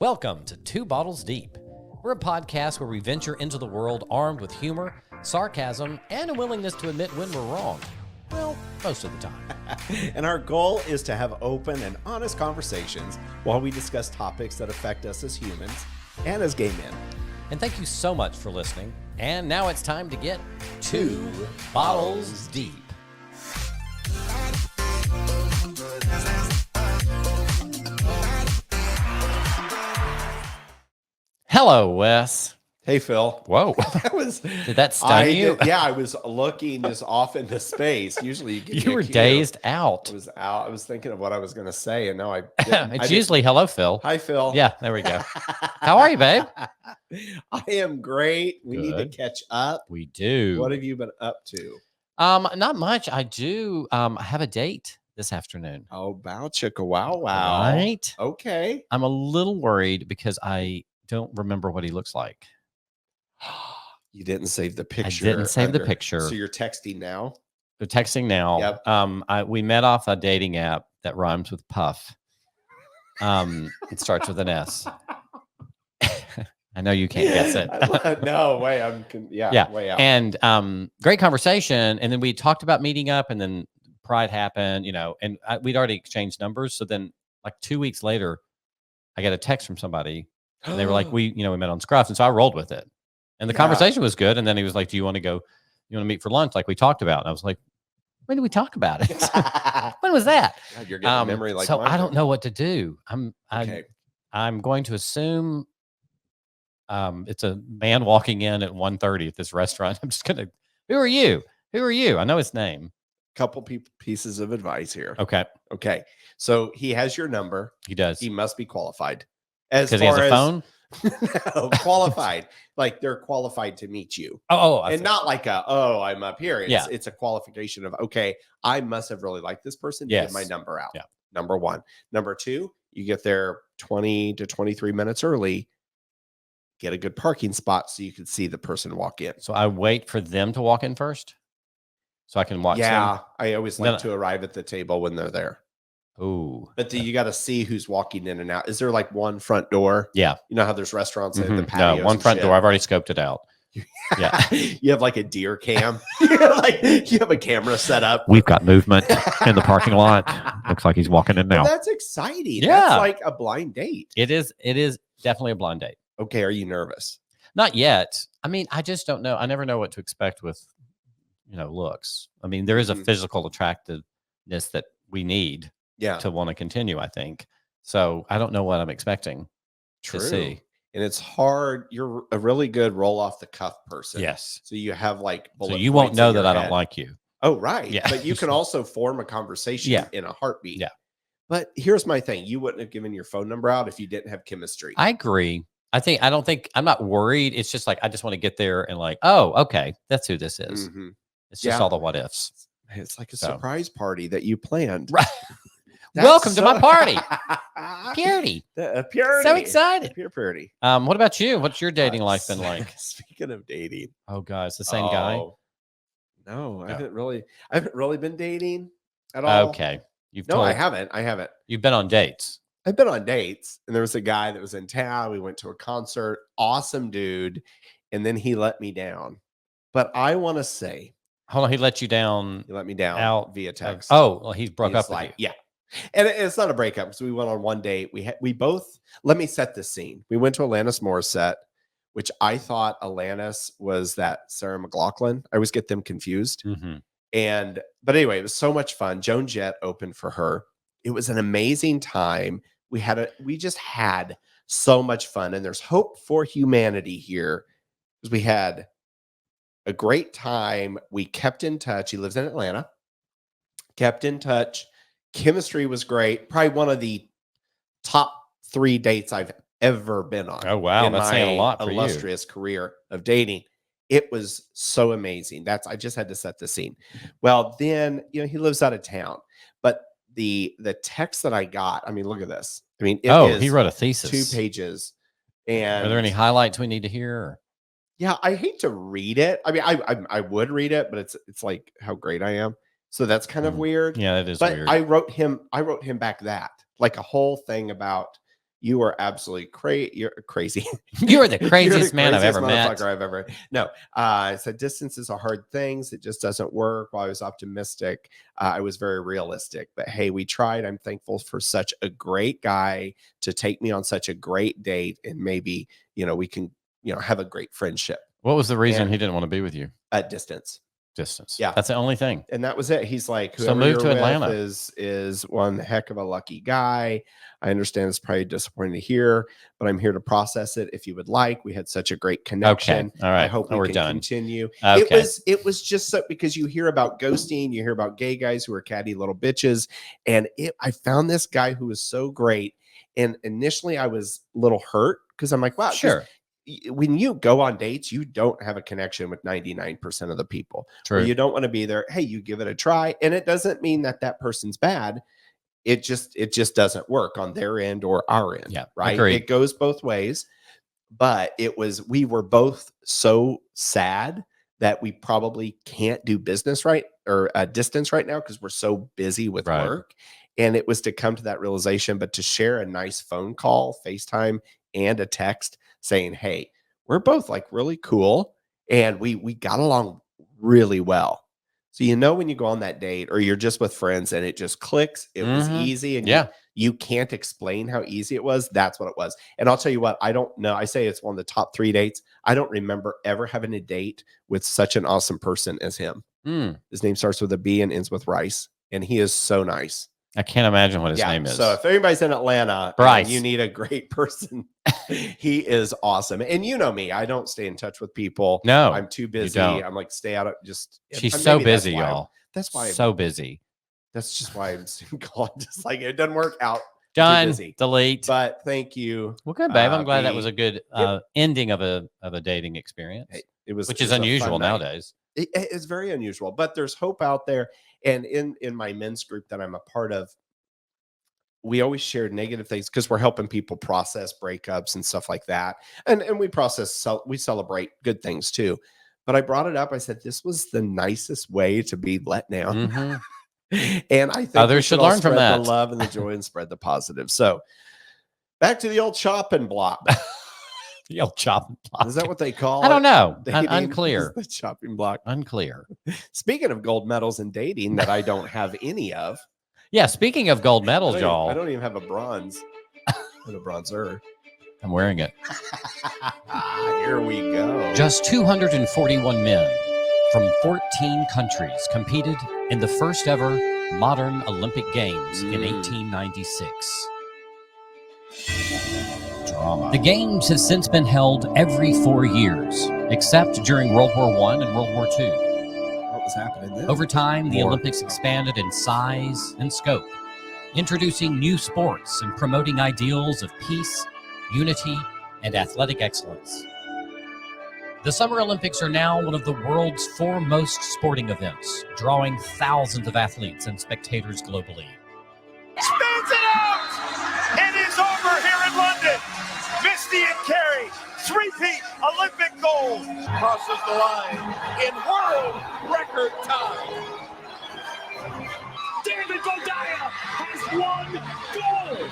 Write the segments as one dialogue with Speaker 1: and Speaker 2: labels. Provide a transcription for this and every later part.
Speaker 1: Welcome to Two Bottles Deep. We're a podcast where we venture into the world armed with humor, sarcasm, and a willingness to admit when we're wrong. Well, most of the time.
Speaker 2: And our goal is to have open and honest conversations while we discuss topics that affect us as humans and as gay men.
Speaker 1: And thank you so much for listening. And now it's time to get Two Bottles Deep. Hello, Wes.
Speaker 2: Hey, Phil.
Speaker 1: Whoa. Did that stun you?
Speaker 2: Yeah, I was looking just off into space. Usually you get
Speaker 1: You were dazed out.
Speaker 2: I was out. I was thinking of what I was going to say, and now I
Speaker 1: It's usually hello, Phil.
Speaker 2: Hi, Phil.
Speaker 1: Yeah, there we go. How are you, babe?
Speaker 2: I am great. We need to
Speaker 1: Good.
Speaker 2: catch up.
Speaker 1: We do.
Speaker 2: What have you been up to?
Speaker 1: Not much. I do have a date this afternoon.
Speaker 2: Oh, bow chicka wow wow.
Speaker 1: Right?
Speaker 2: Okay.
Speaker 1: I'm a little worried because I don't remember what he looks like.
Speaker 2: You didn't save the picture.
Speaker 1: I didn't save the
Speaker 2: under-
Speaker 1: picture.
Speaker 2: So you're texting now?
Speaker 1: We're texting now.
Speaker 2: Yep.
Speaker 1: We met off a dating app that rhymes with puff. It starts with an S. I know you can't guess it.
Speaker 2: No way.
Speaker 1: Yeah.
Speaker 2: Way out.
Speaker 1: And great conversation. And then we talked about meeting up, and then Pride happened, and we'd already exchanged numbers. So then like 2 weeks later, I got a text from somebody, and they were like, we met on Scruff. And so I rolled with it. And the conversation was good. And then he was like, do you want to meet for lunch like we talked about? And I was like, when did we talk about it? When was that?
Speaker 2: God, you're getting a memory like
Speaker 1: so
Speaker 2: mine.
Speaker 1: I don't know what to do.
Speaker 2: Okay.
Speaker 1: I'm going to assume it's a man walking in at 1:30 at this restaurant. I'm just gonna. Who are you? I know his name.
Speaker 2: Couple pieces of advice here.
Speaker 1: Okay,
Speaker 2: Okay. So he has your number.
Speaker 1: he does
Speaker 2: He must be qualified. As
Speaker 1: because he has a phone.
Speaker 2: No, qualified. Like they're qualified to meet you.
Speaker 1: I
Speaker 2: And not like I'm up here.
Speaker 1: Yeah.
Speaker 2: It's a qualification of, okay, I must have really liked this person to get my
Speaker 1: Yes.
Speaker 2: number out.
Speaker 1: Yeah.
Speaker 2: Number one. Number two, you get there 20 to 23 minutes early, get a good parking spot so you can see the person walk in.
Speaker 1: So I wait for them to walk in first, so I can watch
Speaker 2: Yeah. I always
Speaker 1: Then
Speaker 2: like to arrive at the table when they're there.
Speaker 1: them. Ooh,
Speaker 2: But you got to see who's walking in and out. Is there like one front door?
Speaker 1: yeah.
Speaker 2: You know how there's restaurants and the
Speaker 1: Mhm.
Speaker 2: patios
Speaker 1: No, one
Speaker 2: and
Speaker 1: front
Speaker 2: shit?
Speaker 1: door. I've already scoped it out. Yeah.
Speaker 2: You have like a deer cam. you have a camera set up.
Speaker 1: We've got movement in the parking lot. Looks like he's walking in
Speaker 2: Well,
Speaker 1: now.
Speaker 2: that's exciting.
Speaker 1: Yeah.
Speaker 2: That's like a blind date.
Speaker 1: It is definitely a blind date.
Speaker 2: Okay. Are you nervous?
Speaker 1: Not yet. I mean, I just don't know. I never know what to expect with, looks. I mean, there is a
Speaker 2: Mhm.
Speaker 1: physical attractiveness that we need
Speaker 2: Yeah.
Speaker 1: to want to continue, I think. So I don't know what I'm expecting
Speaker 2: True.
Speaker 1: to see.
Speaker 2: And it's hard. You're a really good roll off the cuff person.
Speaker 1: Yes.
Speaker 2: So you have like
Speaker 1: So
Speaker 2: bullet
Speaker 1: you won't
Speaker 2: points
Speaker 1: know
Speaker 2: in your
Speaker 1: that I don't
Speaker 2: head.
Speaker 1: like you.
Speaker 2: Oh, right.
Speaker 1: Yeah.
Speaker 2: But you can also form a conversation
Speaker 1: Yeah.
Speaker 2: in a heartbeat.
Speaker 1: Yeah.
Speaker 2: But here's my thing. You wouldn't have given your phone number out if you didn't have chemistry.
Speaker 1: I agree. I'm not worried. It's just like, I just want to get there and like, oh, okay, that's who this is.
Speaker 2: Mhm.
Speaker 1: It's just
Speaker 2: Yeah.
Speaker 1: all the what ifs.
Speaker 2: It's like a
Speaker 1: So.
Speaker 2: surprise party that you planned.
Speaker 1: Right.
Speaker 2: That's
Speaker 1: Welcome to my party.
Speaker 2: Purity.
Speaker 1: Purity.
Speaker 2: Purity.
Speaker 1: So excited.
Speaker 2: Pure purity.
Speaker 1: What about you? What's your dating life been like?
Speaker 2: Speaking of dating.
Speaker 1: Oh, guys, the same guy.
Speaker 2: Oh, No, I
Speaker 1: No.
Speaker 2: haven't really been dating at all.
Speaker 1: Okay.
Speaker 2: No, I haven't.
Speaker 1: You've been on dates.
Speaker 2: I've been on dates, and there was a guy that was in town. We went to a concert. Awesome dude. And then he let me down. But I want to say
Speaker 1: Hold on, he let you down.
Speaker 2: he let me down
Speaker 1: Out
Speaker 2: via text.
Speaker 1: Oh, well, he's broke
Speaker 2: He's
Speaker 1: up with
Speaker 2: like,
Speaker 1: you.
Speaker 2: yeah. And it's not a breakup because we went on one date. We both, let me set the scene. We went to Alanis Morissette, which I thought Alanis was that Sarah McLachlan. I always get them confused.
Speaker 1: Mhm.
Speaker 2: But anyway, it was so much fun. Joan Jett opened for her. It was an amazing time. We just had so much fun, and there's hope for humanity here because we had a great time. We kept in touch. He lives in Atlanta. Kept in touch. Chemistry was great. Probably one of the top 3 dates I've ever been on.
Speaker 1: Oh, wow.
Speaker 2: in
Speaker 1: That's saying a lot for you.
Speaker 2: illustrious career of dating. It was so amazing. I just had to set the scene. Well, then, he lives out of town, but the text that I got, I mean, look at this. I mean,
Speaker 1: He wrote a
Speaker 2: 2
Speaker 1: thesis.
Speaker 2: pages. And
Speaker 1: Are there any highlights we need to hear? Or?
Speaker 2: yeah, I hate to read it. I mean, I would read it, but it's like how great I am. So that's kind of weird.
Speaker 1: Yeah, that is
Speaker 2: But
Speaker 1: weird.
Speaker 2: I wrote him back that, like a whole thing about, You are absolutely You're crazy.
Speaker 1: You are the
Speaker 2: You're
Speaker 1: craziest man I've ever met.
Speaker 2: motherfucker I've ever. No, I said distance is a hard thing. It just doesn't work. While I was optimistic, I was very realistic. But hey, we tried. I'm thankful for such a great guy to take me on such a great date, and maybe we can have a great friendship
Speaker 1: What was the reason
Speaker 2: And-
Speaker 1: he didn't want to be with you?
Speaker 2: at distance.
Speaker 1: Distance.
Speaker 2: Yeah.
Speaker 1: That's the only thing.
Speaker 2: And that was it. He's like,
Speaker 1: So
Speaker 2: whoever
Speaker 1: move
Speaker 2: you're
Speaker 1: to
Speaker 2: with
Speaker 1: Atlanta.
Speaker 2: is one heck of a lucky guy. I understand it's probably disappointing to hear, but I'm here to process it. If you would like, we had such a great connection.
Speaker 1: All right.
Speaker 2: I hope
Speaker 1: we're
Speaker 2: we can
Speaker 1: done.
Speaker 2: continue.
Speaker 1: Okay.
Speaker 2: It was just so, because you hear about ghosting, you hear about gay guys who are catty little bitches, and I found this guy who was so great. And initially, I was a little hurt because I'm like, wow, 'cause
Speaker 1: Sure.
Speaker 2: when you go on dates, you don't have a connection with 99% of the people.
Speaker 1: True.
Speaker 2: Or you don't want to be there. Hey, you give it a try, and it doesn't mean that person's bad. It just doesn't work on their end or our end.
Speaker 1: Yeah,
Speaker 2: right.
Speaker 1: agreed.
Speaker 2: It goes both ways. But we were both so sad that we probably can't do business right or distance right now because we're so busy with
Speaker 1: Right.
Speaker 2: work. And it was to come to that realization, but to share a nice phone call, FaceTime, and a text saying, hey, we're both like really cool and we got along really well. So when you go on that date or you're just with friends and it just clicks, it was
Speaker 1: Mhm.
Speaker 2: easy, and
Speaker 1: Yeah.
Speaker 2: you can't explain how easy it was. That's what it was. And I'll tell you what, I don't know. I say it's one of the top 3 dates. I don't remember ever having a date with such an awesome person as him.
Speaker 1: Mm.
Speaker 2: His name starts with a B and ends with Rice, and he is so nice.
Speaker 1: I can't imagine what his name is.
Speaker 2: So if anybody's in Atlanta,
Speaker 1: Bryce.
Speaker 2: and you need a great person, he is awesome. And you know me, I don't stay in touch with people.
Speaker 1: No,
Speaker 2: I'm too busy.
Speaker 1: don't.
Speaker 2: I'm like, stay out of just.
Speaker 1: She's
Speaker 2: and
Speaker 1: so
Speaker 2: maybe that's
Speaker 1: busy,
Speaker 2: why I'm-
Speaker 1: y'all.
Speaker 2: That's why.
Speaker 1: So busy.
Speaker 2: That's just why I'm single. I'm just like, it doesn't work out.
Speaker 1: Done.
Speaker 2: busy.
Speaker 1: Delete.
Speaker 2: But thank you.
Speaker 1: Well, good, babe. I'm glad that
Speaker 2: B.
Speaker 1: was a good ending of a dating experience,
Speaker 2: Hey, it was,
Speaker 1: which
Speaker 2: it
Speaker 1: is
Speaker 2: was a fun
Speaker 1: unusual
Speaker 2: night.
Speaker 1: nowadays.
Speaker 2: It's very unusual, but there's hope out there. And in my men's group that I'm a part of, we always share negative things because we're helping people process breakups and stuff like that. And we celebrate good things too. But I brought it up. I said, this was the nicest way to be let down.
Speaker 1: Mhm.
Speaker 2: And I think
Speaker 1: Others
Speaker 2: we
Speaker 1: should
Speaker 2: all
Speaker 1: learn from
Speaker 2: spread
Speaker 1: that.
Speaker 2: the love and the joy and spread the positive. So back to the old chopping block.
Speaker 1: The old chopping block.
Speaker 2: Is that what they call it?
Speaker 1: I don't know.
Speaker 2: Dating
Speaker 1: Unclear.
Speaker 2: is the chopping block.
Speaker 1: Unclear.
Speaker 2: Speaking of gold medals in dating that I don't have any of.
Speaker 1: Yeah. Speaking of gold
Speaker 2: I
Speaker 1: medals,
Speaker 2: don't
Speaker 1: y'all,
Speaker 2: even have a bronze. And a bronzer.
Speaker 1: I'm wearing it.
Speaker 2: Here we go.
Speaker 1: Just 241 men from 14 countries competed in the first ever modern Olympic Games in 1896.
Speaker 2: Drama.
Speaker 1: The Games have since been held every 4 years, except during World War I and World War II.
Speaker 2: What was happening then?
Speaker 1: Over time, the
Speaker 2: More.
Speaker 1: Olympics expanded in size and scope, introducing new sports and promoting ideals of peace, unity, and athletic excellence. The Summer Olympics are now one of the world's foremost sporting events, drawing thousands of athletes and spectators globally.
Speaker 3: Spins it out! It is over here in London. Misty and Carey, three-peat Olympic gold. Crosses the line in world record time. David Godiah has won gold.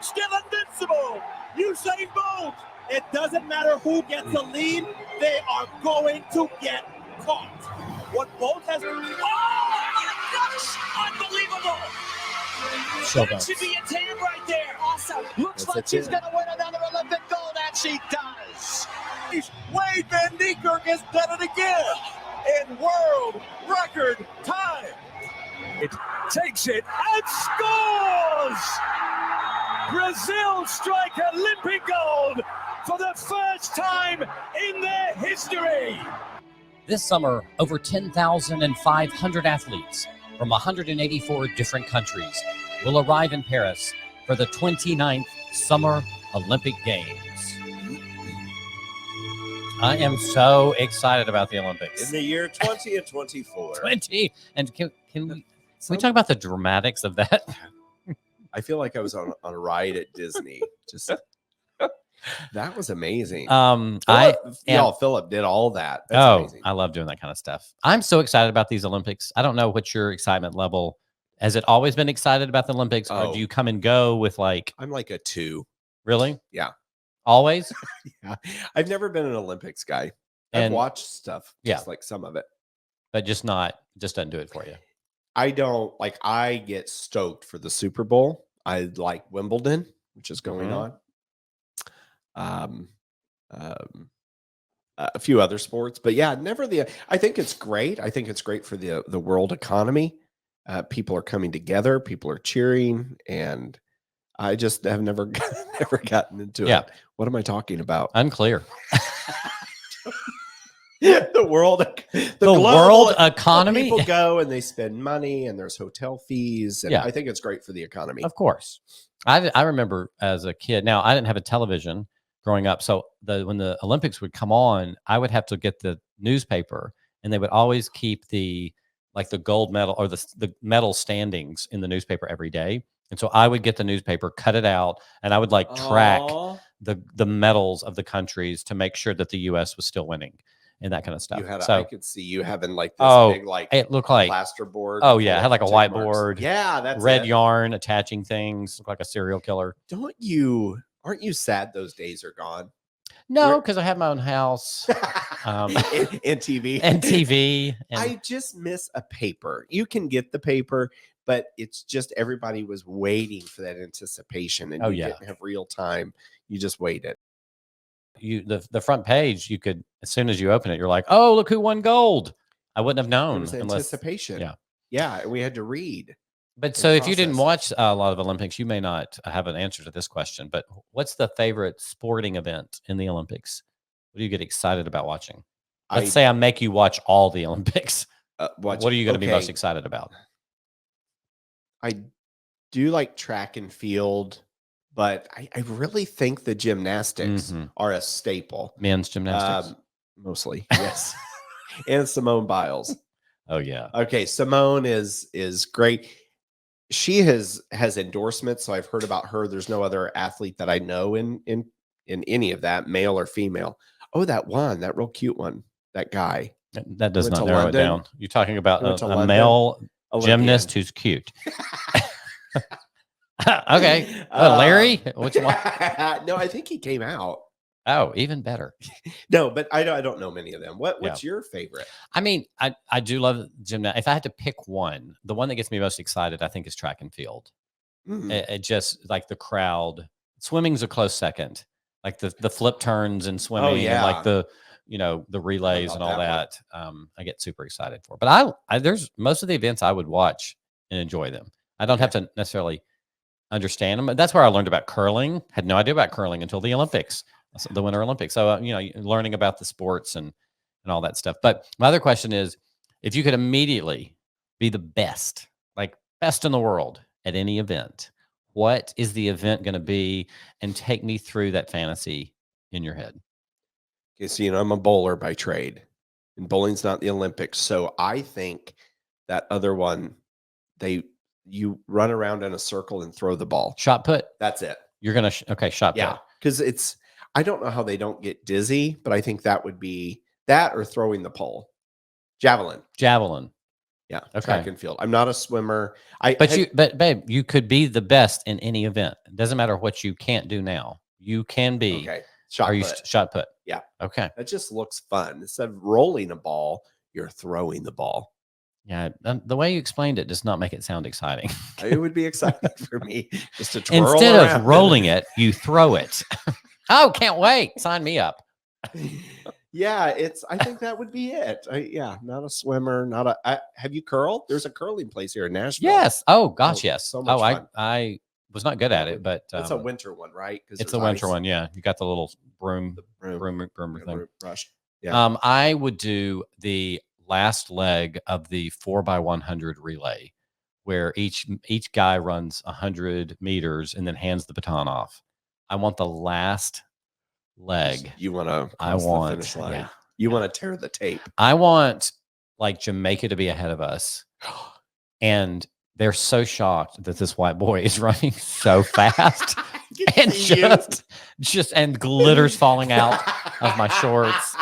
Speaker 3: Still invincible. Usain Bolt. It doesn't matter who gets the lead, they are going to get caught. What Bolt has... Oh, my gosh! Unbelievable! That should be a 10 right there. Awesome. Looks
Speaker 2: That's
Speaker 3: like
Speaker 2: a
Speaker 3: she's
Speaker 2: 10.
Speaker 3: going to win another Olympic gold, and she does. Wade Van Niekerk has done it again in world record time. It takes it and scores! Brazil strike Olympic gold for the first time in their history.
Speaker 1: This summer, over 10,500 athletes from 184 different countries will arrive in Paris for the 29th Summer Olympic Games. I am so excited about the Olympics.
Speaker 2: In the year 2024.
Speaker 1: 20 and can we talk about the dramatics of that?
Speaker 2: I feel like I was on a ride at Disney. Just that was amazing. Philip did all that. That's amazing.
Speaker 1: I love doing that kind of stuff. I'm so excited about these Olympics. I don't know what your excitement level Has it always been excited about the Olympics, or
Speaker 2: Oh.
Speaker 1: do you come and go with like
Speaker 2: I'm like a 2.
Speaker 1: really?
Speaker 2: Yeah.
Speaker 1: Always?
Speaker 2: Yeah. I've never been an Olympics guy. I've
Speaker 1: And
Speaker 2: watched stuff,
Speaker 1: Yeah.
Speaker 2: just like some of it.
Speaker 1: but just doesn't do it for you.
Speaker 2: I don't like. I get stoked for the Super Bowl. I like Wimbledon, which is going
Speaker 1: Mhm.
Speaker 2: on. A few other sports, but yeah, never the. I think it's great. I think it's great for the world economy. People are coming together. People are cheering, and I just have never never gotten into
Speaker 1: Yeah.
Speaker 2: it. What am I talking about?
Speaker 1: Unclear.
Speaker 2: The world,
Speaker 1: The
Speaker 2: global-
Speaker 1: world
Speaker 2: well,
Speaker 1: economy?
Speaker 2: People go and they spend money, and there's hotel fees, and
Speaker 1: Yeah.
Speaker 2: I think it's great for the economy.
Speaker 1: Of course. I remember as a kid. Now I didn't have a television growing up, so when the Olympics would come on, I would have to get the newspaper, and they would always keep the gold medal or the medal standings in the newspaper every day. And so I would get the newspaper, cut it out, and I would like track
Speaker 2: Aw,
Speaker 1: the medals of the countries to make sure that the U.S. was still winning and that kind of stuff.
Speaker 2: you had. I
Speaker 1: So
Speaker 2: could see you having like this
Speaker 1: Oh,
Speaker 2: big like
Speaker 1: it looked like
Speaker 2: plasterboard.
Speaker 1: Oh,
Speaker 2: full
Speaker 1: yeah, it
Speaker 2: of
Speaker 1: had like a
Speaker 2: tick marks.
Speaker 1: whiteboard,
Speaker 2: Yeah, that's
Speaker 1: red
Speaker 2: it.
Speaker 1: yarn attaching things, looked like a serial killer.
Speaker 2: Aren't you sad those days are gone?
Speaker 1: No,
Speaker 2: We're-
Speaker 1: because I have my own house
Speaker 2: and TV.
Speaker 1: and TV. And
Speaker 2: I just miss a paper. You can get the paper, but it's just everybody was waiting for that anticipation, and
Speaker 1: Oh,
Speaker 2: you
Speaker 1: yeah.
Speaker 2: didn't have real time. You just waited.
Speaker 1: the front page, you could, as soon as you open it, you're like, oh, look who won gold. I wouldn't have
Speaker 2: There
Speaker 1: known
Speaker 2: was
Speaker 1: unless.
Speaker 2: anticipation.
Speaker 1: yeah.
Speaker 2: Yeah, and we had to read.
Speaker 1: But so if you didn't
Speaker 2: process.
Speaker 1: watch a lot of Olympics, you may not have an answer to this question. But what's the favorite sporting event in the Olympics? What do you get excited about watching? Let's say I make you watch all the Olympics. What are you going to be most excited about?
Speaker 2: I do like track and field, but I really think the gymnastics
Speaker 1: Mhm.
Speaker 2: are a staple.
Speaker 1: Men's gymnastics.
Speaker 2: Mostly, yes. And Simone Biles.
Speaker 1: Oh yeah.
Speaker 2: Okay, Simone is great. She has endorsements, so I've heard about her. There's no other athlete that I know in any of that, male or female. Oh, that real cute one, that guy.
Speaker 1: That does
Speaker 2: Went
Speaker 1: not
Speaker 2: to
Speaker 1: narrow
Speaker 2: London.
Speaker 1: it down. You're talking about
Speaker 2: Went to
Speaker 1: a
Speaker 2: London.
Speaker 1: male
Speaker 2: Olympian.
Speaker 1: gymnast who's cute. Okay. Larry? Which one?
Speaker 2: No, I think he came out.
Speaker 1: Oh, even better.
Speaker 2: No, but I don't know many of them. What's your favorite?
Speaker 1: I mean, I do love gymnastics. If I had to pick one, the one that gets me most excited, I think, is track and field.
Speaker 2: Mm.
Speaker 1: It just like the crowd. Swimming's a close second. Like the flip turns and swimming, and like
Speaker 2: yeah.
Speaker 1: the relays
Speaker 2: about
Speaker 1: and all
Speaker 2: that
Speaker 1: that. I get super excited for. But I there's most of the events I would watch and enjoy them. I don't have to necessarily understand them. That's where I learned about curling. Had no idea about curling until the Olympics, the Winter Olympics. So learning about the sports and all that stuff. But my other question is, if you could immediately be the best, like best in the world at any event, what is the event going to be? And take me through that fantasy in your head.
Speaker 2: Okay, so I'm a bowler by trade, and bowling's not the Olympics. So I think that other one, you run around in a circle and throw the ball.
Speaker 1: Shot put.
Speaker 2: That's it.
Speaker 1: You're gonna okay. Shot
Speaker 2: Yeah,
Speaker 1: put.
Speaker 2: because I don't know how they don't get dizzy, but I think that would be that or throwing the pole, javelin.
Speaker 1: Javelin.
Speaker 2: Yeah, track and field. I'm not a swimmer.
Speaker 1: But babe, you could be the best in any event. It doesn't matter what you can't do now. You can be.
Speaker 2: Okay, shot put.
Speaker 1: Shot put?
Speaker 2: Yeah.
Speaker 1: Okay.
Speaker 2: That just looks fun. Instead of rolling a ball, you're throwing the ball.
Speaker 1: Yeah. The way you explained it does not make it sound exciting.
Speaker 2: It would be exciting for me just to twirl
Speaker 1: Instead
Speaker 2: around.
Speaker 1: of rolling it, you throw it. Oh, can't wait. Sign me up.
Speaker 2: Yeah, I think that would be it. Not a swimmer, have you curled? There's a curling place here in Nashville.
Speaker 1: Yes. Oh, gosh,
Speaker 2: Oh,
Speaker 1: yes.
Speaker 2: so much fun.
Speaker 1: I was not good at it, but
Speaker 2: It's a winter one, right?
Speaker 1: it's a winter one. Yeah. You got the little broom
Speaker 2: Broom
Speaker 1: thing.
Speaker 2: rush. Yeah.
Speaker 1: I would do the last leg of the 4x100 relay, where each guy runs 100 meters and then hands the baton off. I want the last leg.
Speaker 2: You want to
Speaker 1: I want.
Speaker 2: the finish line.
Speaker 1: Yeah.
Speaker 2: You want to tear the tape.
Speaker 1: I want like Jamaica to be ahead of us, and they're so shocked that this white boy is running so fast, and just and glitters falling out of my shorts.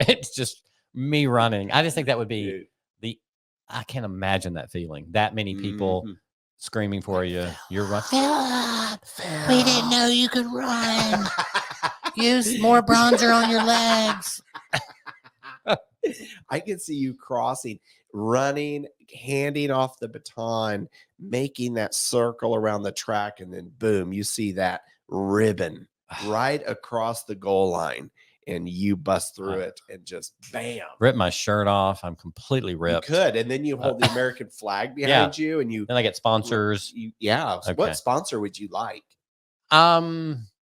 Speaker 1: It's just me running. I just think that would be
Speaker 2: Dude.
Speaker 1: I can't imagine that feeling. That many people
Speaker 2: Mhm.
Speaker 1: screaming for you. You're right.
Speaker 4: Philip, we didn't know you could run. Use more bronzer on your legs.
Speaker 2: I can see you crossing, running, handing off the baton, making that circle around the track, and then boom, you see that ribbon right across the goal line, and you bust through it and just bam.
Speaker 1: Rip my shirt off. I'm completely
Speaker 2: You
Speaker 1: ripped.
Speaker 2: could, and then you hold the American flag behind you, and you,
Speaker 1: Then I get sponsors.
Speaker 2: yeah.
Speaker 1: Okay.
Speaker 2: What sponsor would you like?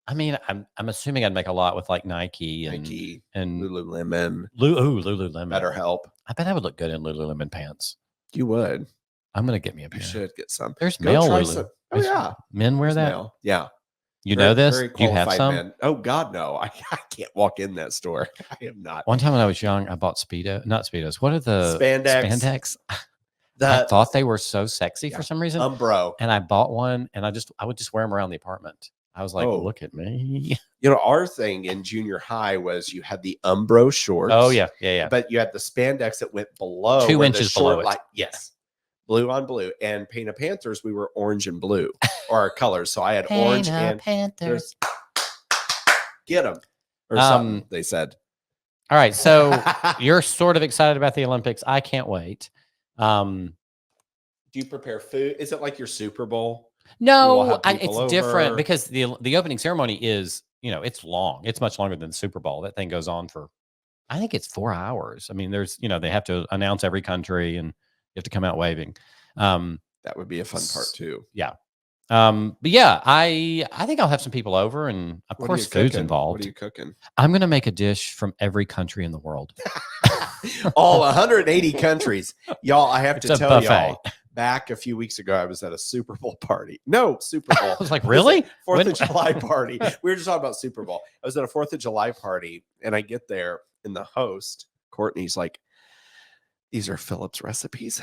Speaker 1: I mean, I'm assuming I'd make a lot with like Nike and
Speaker 2: Nike,
Speaker 1: and
Speaker 2: Lululemon,
Speaker 1: Lululemon.
Speaker 2: BetterHelp.
Speaker 1: I bet I would look good in Lululemon pants.
Speaker 2: You would.
Speaker 1: I'm gonna get me a
Speaker 2: You
Speaker 1: pair.
Speaker 2: should get some.
Speaker 1: There's
Speaker 2: Go
Speaker 1: male
Speaker 2: try
Speaker 1: Lulu.
Speaker 2: some. Oh
Speaker 1: There's
Speaker 2: yeah,
Speaker 1: men wear
Speaker 2: There's
Speaker 1: that.
Speaker 2: male. Yeah.
Speaker 1: You know this?
Speaker 2: Very
Speaker 1: Do you have
Speaker 2: qualified
Speaker 1: some?
Speaker 2: men. Oh God, no! I can't walk in that store. I am not.
Speaker 1: One time when I was young, I bought not Speedos. What are the
Speaker 2: Spandex.
Speaker 1: I
Speaker 2: The
Speaker 1: thought they were so sexy
Speaker 2: Yeah.
Speaker 1: for some reason,
Speaker 2: Umbro.
Speaker 1: and I bought one, and I would just wear them around the apartment. I was like,
Speaker 2: Oh.
Speaker 1: look at me.
Speaker 2: You know, our thing in junior high was you had the Umbro shorts.
Speaker 1: Oh yeah.
Speaker 2: But you had the spandex that went below
Speaker 1: 2
Speaker 2: where the
Speaker 1: inches below
Speaker 2: short,
Speaker 1: it.
Speaker 2: Like yes, blue on blue. And Painted Panthers, we were orange and blue, or our colors. So I had orange and
Speaker 4: Panthers.
Speaker 2: get them or
Speaker 1: Um,
Speaker 2: something. They said.
Speaker 1: All right, so you're sort of excited about the Olympics. I can't wait.
Speaker 2: Do you prepare food? Is it like your Super Bowl? will
Speaker 1: No,
Speaker 2: have
Speaker 1: it's
Speaker 2: people
Speaker 1: different
Speaker 2: over.
Speaker 1: because the opening ceremony is, it's long. It's much longer than the Super Bowl. That thing goes on for, I think it's 4 hours. I mean, there's, they have to announce every country and you have to come out waving.
Speaker 2: That would be a fun part too.
Speaker 1: But yeah, I think I'll have some people over, and of
Speaker 2: What are
Speaker 1: course,
Speaker 2: you
Speaker 1: food's
Speaker 2: cooking?
Speaker 1: involved.
Speaker 2: What are you cooking?
Speaker 1: I'm gonna make a dish from every country in the world.
Speaker 2: All 180 countries. Y'all, I have
Speaker 1: It's
Speaker 2: to
Speaker 1: a
Speaker 2: tell
Speaker 1: buffet.
Speaker 2: y'all, back a few weeks ago, I was at a Super Bowl party. No, Super Bowl.
Speaker 1: I was like, really?
Speaker 2: Fourth
Speaker 1: When-
Speaker 2: of July party. We were just talking about Super Bowl. I was at a 4th of July party, and I get there, and the host, Courtney's like, these are Philip's recipes.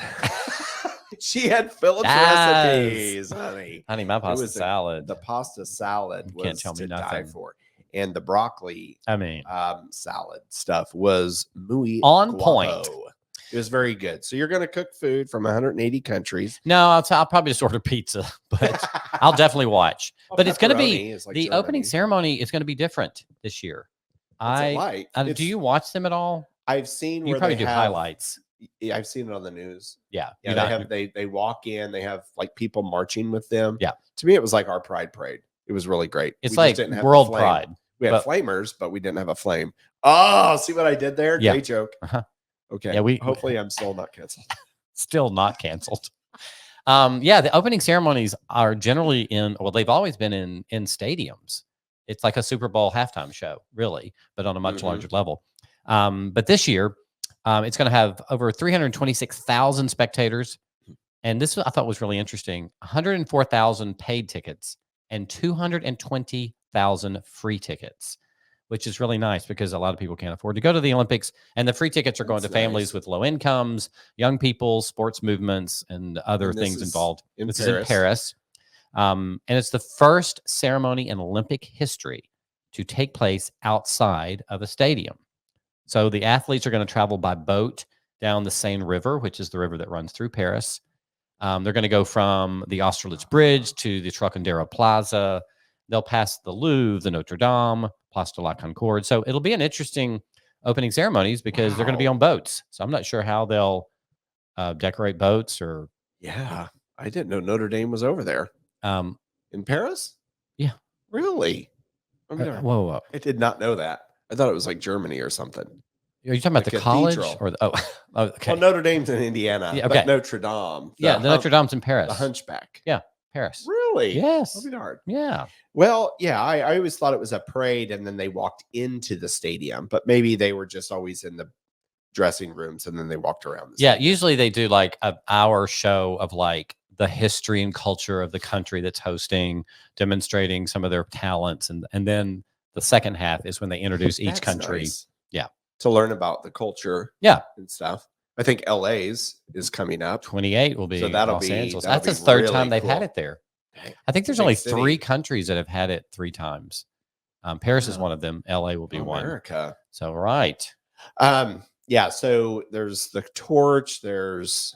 Speaker 2: She had Philip's
Speaker 1: Yes.
Speaker 2: recipes, honey.
Speaker 1: Honey, my pasta
Speaker 2: was
Speaker 1: salad.
Speaker 2: The pasta salad
Speaker 1: You
Speaker 2: was
Speaker 1: can't tell me
Speaker 2: to die
Speaker 1: nothing.
Speaker 2: for. And the broccoli
Speaker 1: I mean,
Speaker 2: salad stuff was muy
Speaker 1: On
Speaker 2: guapo.
Speaker 1: point.
Speaker 2: It was very good. So you're going to cook food from 180 countries.
Speaker 1: no, I'll probably just order pizza, but I'll definitely watch. But it's going to be
Speaker 2: Pepperoni is like
Speaker 1: the opening
Speaker 2: Germany.
Speaker 1: ceremony is going to be different this year.
Speaker 2: What's it like?
Speaker 1: Do
Speaker 2: It's-
Speaker 1: you watch them at all?
Speaker 2: I've seen
Speaker 1: You
Speaker 2: where
Speaker 1: probably
Speaker 2: they
Speaker 1: do
Speaker 2: have,
Speaker 1: highlights.
Speaker 2: Yeah, I've seen it on the news.
Speaker 1: Yeah,
Speaker 2: Yeah, they walk in, they have like people marching with them.
Speaker 1: Yeah.
Speaker 2: To me, it was like our Pride Parade. It was really great.
Speaker 1: It's
Speaker 2: We just
Speaker 1: like
Speaker 2: didn't have the
Speaker 1: World
Speaker 2: flame.
Speaker 1: Pride.
Speaker 2: We had
Speaker 1: but-
Speaker 2: flamers, but we didn't have a flame. Oh, see what I did there?
Speaker 1: Yeah.
Speaker 2: Great joke.
Speaker 1: Uh-huh.
Speaker 2: Okay.
Speaker 1: Yeah, we-
Speaker 2: hopefully I'm still not canceled.
Speaker 1: Still not canceled. Yeah, the opening ceremonies are generally they've always been in stadiums. It's like a Super Bowl halftime show, really, but on a much
Speaker 2: Mhm.
Speaker 1: larger level. But this year, it's going to have over 326,000 spectators. And this I thought was really interesting. 104,000 paid tickets and 220,000 free tickets, which is really nice because a lot of people can't afford to go to the Olympics. And the free tickets are going to
Speaker 2: That's
Speaker 1: families
Speaker 2: nice.
Speaker 1: with low incomes, young people, sports movements, and other
Speaker 2: And this
Speaker 1: things
Speaker 2: is
Speaker 1: involved.
Speaker 2: in
Speaker 1: This is in
Speaker 2: Paris.
Speaker 1: Paris. And it's the first ceremony in Olympic history to take place outside of a stadium. So the athletes are going to travel by boat down the Seine River, which is the river that runs through Paris. They're going to go from the Austerlitz Bridge to the Trocadero Plaza. They'll pass the Louvre, the Notre Dame, Place de la Concorde. So it'll be an interesting opening ceremonies because they're going to be
Speaker 2: Wow.
Speaker 1: on boats. So I'm not sure how they'll decorate boats or
Speaker 2: Yeah. I didn't know Notre Dame was over there.
Speaker 1: um,
Speaker 2: In Paris?
Speaker 1: Yeah.
Speaker 2: Really? I
Speaker 1: whoa.
Speaker 2: I did not know that. I thought it was like Germany or something.
Speaker 1: Are you talking about
Speaker 2: The
Speaker 1: the college
Speaker 2: cathedral.
Speaker 1: or the okay.
Speaker 2: Well, Notre Dame's in Indiana.
Speaker 1: Yeah,
Speaker 2: But
Speaker 1: okay.
Speaker 2: Notre Dame.
Speaker 1: Yeah, the Notre Dame's in Paris.
Speaker 2: The Hunchback.
Speaker 1: Yeah. Paris.
Speaker 2: Really?
Speaker 1: Yes.
Speaker 2: I'll be darned.
Speaker 1: Yeah.
Speaker 2: Well, yeah, I always thought it was a parade and then they walked into the stadium, but maybe they were just always in the dressing rooms and then they walked around.
Speaker 1: Yeah. Usually they do like an hour show of like the history and culture of the country that's hosting, demonstrating some of their talents. And then the second half is when they introduce each
Speaker 2: That's
Speaker 1: country.
Speaker 2: nice.
Speaker 1: Yeah.
Speaker 2: To learn about the culture.
Speaker 1: Yeah.
Speaker 2: And stuff. I think LA's is coming up.
Speaker 1: 28 will be
Speaker 2: So that'll
Speaker 1: Los
Speaker 2: be-
Speaker 1: Angeles.
Speaker 2: that'll
Speaker 1: That's the
Speaker 2: be
Speaker 1: third
Speaker 2: really
Speaker 1: time they've had
Speaker 2: cool.
Speaker 1: it there.
Speaker 2: Dang.
Speaker 1: I think there's
Speaker 2: Big
Speaker 1: only
Speaker 2: city.
Speaker 1: 3 countries that have had it 3 times. Paris is
Speaker 2: Wow.
Speaker 1: one of them. LA will be one.
Speaker 2: America.
Speaker 1: So, right.
Speaker 2: yeah, so there's the torch, there's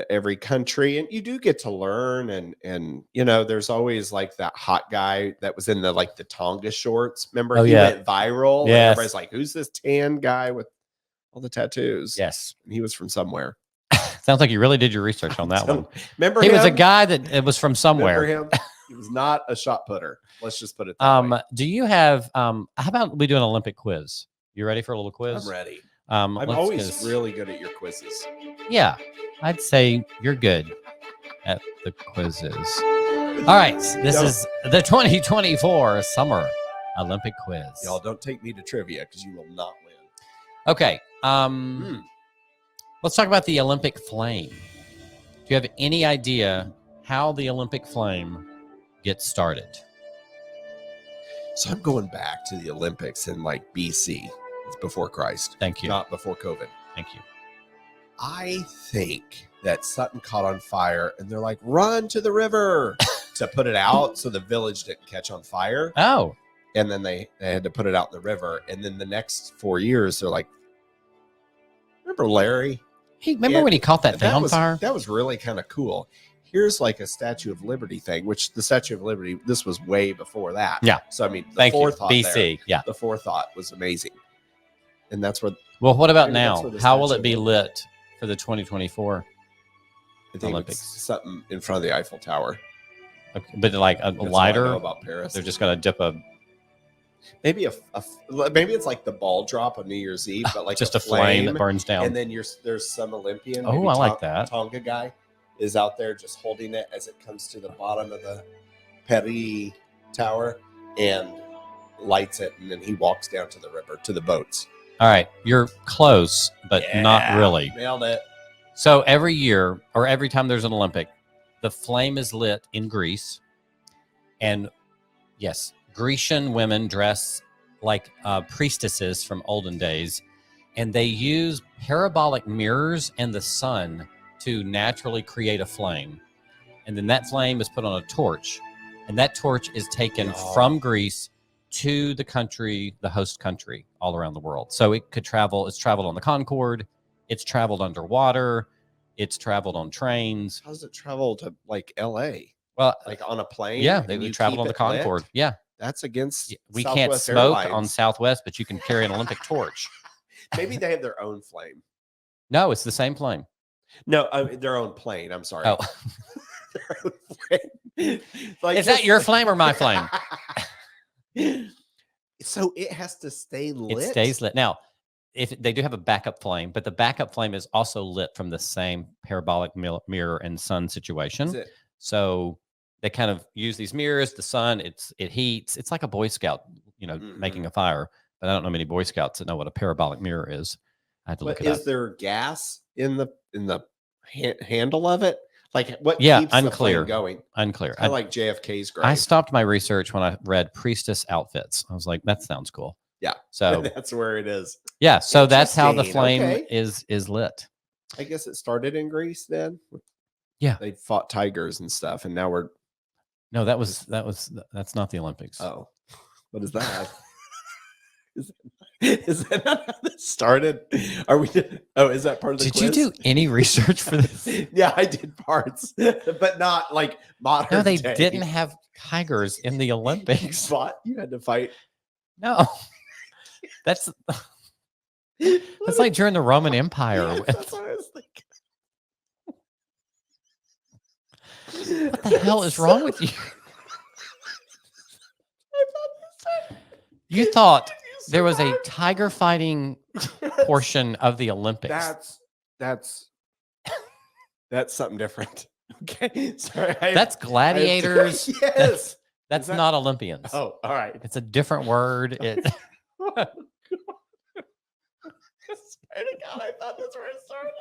Speaker 2: every country, and you do get to learn, and there's always like that hot guy that was in the Tonga shorts. Remember,
Speaker 1: Oh,
Speaker 2: he
Speaker 1: yeah.
Speaker 2: went viral. And
Speaker 1: Yes.
Speaker 2: everybody's like, "Who's this tan guy with all the tattoos?"
Speaker 1: Yes.
Speaker 2: And he was from somewhere.
Speaker 1: Sounds like you really did your research on that one.
Speaker 2: Remember,
Speaker 1: He
Speaker 2: him?
Speaker 1: was a guy that it was from somewhere.
Speaker 2: Remember him? He was not a shot putter. Let's just put it that way.
Speaker 1: Do you have how about we do an Olympic quiz? You ready for a little quiz?
Speaker 2: I'm ready.
Speaker 1: I'm
Speaker 2: I'm always really good at your quizzes.
Speaker 1: Yeah, I'd say you're good at the quizzes. All right, this
Speaker 2: Yep.
Speaker 1: is the 2024 Summer Olympic Quiz.
Speaker 2: Y'all don't take me to trivia because you will not win.
Speaker 1: Okay, let's talk about the Olympic flame. Do you have any idea how the Olympic flame gets started?
Speaker 2: So I'm going back to the Olympics in like BC. It's before Christ,
Speaker 1: Thank you.
Speaker 2: not before COVID.
Speaker 1: Thank you.
Speaker 2: I think that something caught on fire and they're like, run to the river to put it out so the village didn't catch on fire.
Speaker 1: Oh,
Speaker 2: And then they had to put it out in the river. And then the next 4 years, they're like, remember Larry?
Speaker 1: hey, remember
Speaker 2: Yeah,
Speaker 1: when he caught that thing on
Speaker 2: was,
Speaker 1: fire?
Speaker 2: That was really kind of cool. Here's like a Statue of Liberty thing, which the Statue of Liberty, this was way before that.
Speaker 1: Yeah.
Speaker 2: So, I mean, the
Speaker 1: Thank you.
Speaker 2: forethought there,
Speaker 1: BC. Yeah.
Speaker 2: the forethought was amazing. And that's what
Speaker 1: Well, what about
Speaker 2: Maybe that's
Speaker 1: now?
Speaker 2: where the
Speaker 1: How will
Speaker 2: statue
Speaker 1: it be
Speaker 2: was.
Speaker 1: lit for the 2024
Speaker 2: I think
Speaker 1: Olympics?
Speaker 2: it's something in front of the Eiffel Tower.
Speaker 1: Okay, but like a
Speaker 2: That's all I know
Speaker 1: lighter?
Speaker 2: about Paris.
Speaker 1: They're just gonna dip a
Speaker 2: maybe maybe it's like the ball drop on New Year's Eve, but like
Speaker 1: just a flame that burns down.
Speaker 2: and then there's some Olympian.
Speaker 1: Oh,
Speaker 2: maybe
Speaker 1: I like that.
Speaker 2: Tonga guy is out there just holding it as it comes to the bottom of the Paris Tower and lights it, and then he walks down to the river to the boats.
Speaker 1: All right, you're close, but not
Speaker 2: Yeah,
Speaker 1: really.
Speaker 2: Nailed it.
Speaker 1: So every year or every time there's an Olympic, the flame is lit in Greece. And yes, Grecian women dress like priestesses from olden days. And they use parabolic mirrors and the sun to naturally create a flame. And then that flame is put on a torch. And that torch is taken
Speaker 2: Oh.
Speaker 1: from Greece to the country, the host country, all around the world. So it could travel, it's traveled on the Concorde, it's traveled underwater, it's traveled on trains.
Speaker 2: How does it travel to like LA?
Speaker 1: Well,
Speaker 2: Like on a plane?
Speaker 1: yeah,
Speaker 2: and
Speaker 1: they
Speaker 2: you
Speaker 1: would travel
Speaker 2: keep
Speaker 1: on the
Speaker 2: it lit?
Speaker 1: Concorde. Yeah.
Speaker 2: That's against
Speaker 1: We can't
Speaker 2: Southwest
Speaker 1: smoke on
Speaker 2: Airlines.
Speaker 1: Southwest, but you can carry an Olympic torch.
Speaker 2: Maybe they have their own flame.
Speaker 1: No, it's the same flame.
Speaker 2: No, their own plane. I'm sorry.
Speaker 1: Oh,
Speaker 2: Their own flame. Like
Speaker 1: is that
Speaker 2: just-
Speaker 1: your flame or my flame?
Speaker 2: So it has to stay lit.
Speaker 1: It stays lit. Now, if they do have a backup flame, but the backup flame is also lit from the same parabolic mirror and sun situation.
Speaker 2: That's it.
Speaker 1: So they kind of use these mirrors, the sun, it heats. It's like a Boy Scout, making a fire. But I don't know many Boy Scouts that know what a parabolic mirror is. I had to look
Speaker 2: But
Speaker 1: it up.
Speaker 2: is there gas in the handle of it? Like what
Speaker 1: Yeah,
Speaker 2: keeps the
Speaker 1: unclear.
Speaker 2: flame going?
Speaker 1: Unclear.
Speaker 2: Kind of like JFK's grave.
Speaker 1: I stopped my research when I read priestess outfits. I was like, that sounds cool.
Speaker 2: Yeah.
Speaker 1: So
Speaker 2: That's where it is.
Speaker 1: yeah, so that's how the
Speaker 2: Interesting,
Speaker 1: flame
Speaker 2: okay.
Speaker 1: is lit.
Speaker 2: I guess it started in Greece then.
Speaker 1: Yeah.
Speaker 2: They fought tigers and stuff, and now we're
Speaker 1: No, that's not the Olympics.
Speaker 2: oh, what is that? Is that not how this started? Are we? Oh, is that part of the
Speaker 1: Did you
Speaker 2: quiz?
Speaker 1: do any research for this?
Speaker 2: Yeah, I did parts, but not like modern.
Speaker 1: No, they
Speaker 2: day.
Speaker 1: didn't have tigers in the
Speaker 2: You
Speaker 1: Olympics.
Speaker 2: fought. You had to fight.
Speaker 1: No. That's like during the Roman Empire.
Speaker 2: Yes, that's what I was thinking.
Speaker 1: What the hell is wrong with you? You thought there was a tiger fighting portion of the Olympics.
Speaker 2: That's something different. Okay, sorry.
Speaker 1: That's gladiators.
Speaker 2: Yes.
Speaker 1: That's
Speaker 2: that-
Speaker 1: not Olympians.
Speaker 2: Oh, all right.
Speaker 1: It's a different word. It,
Speaker 2: I swear to God, I thought that's where it started.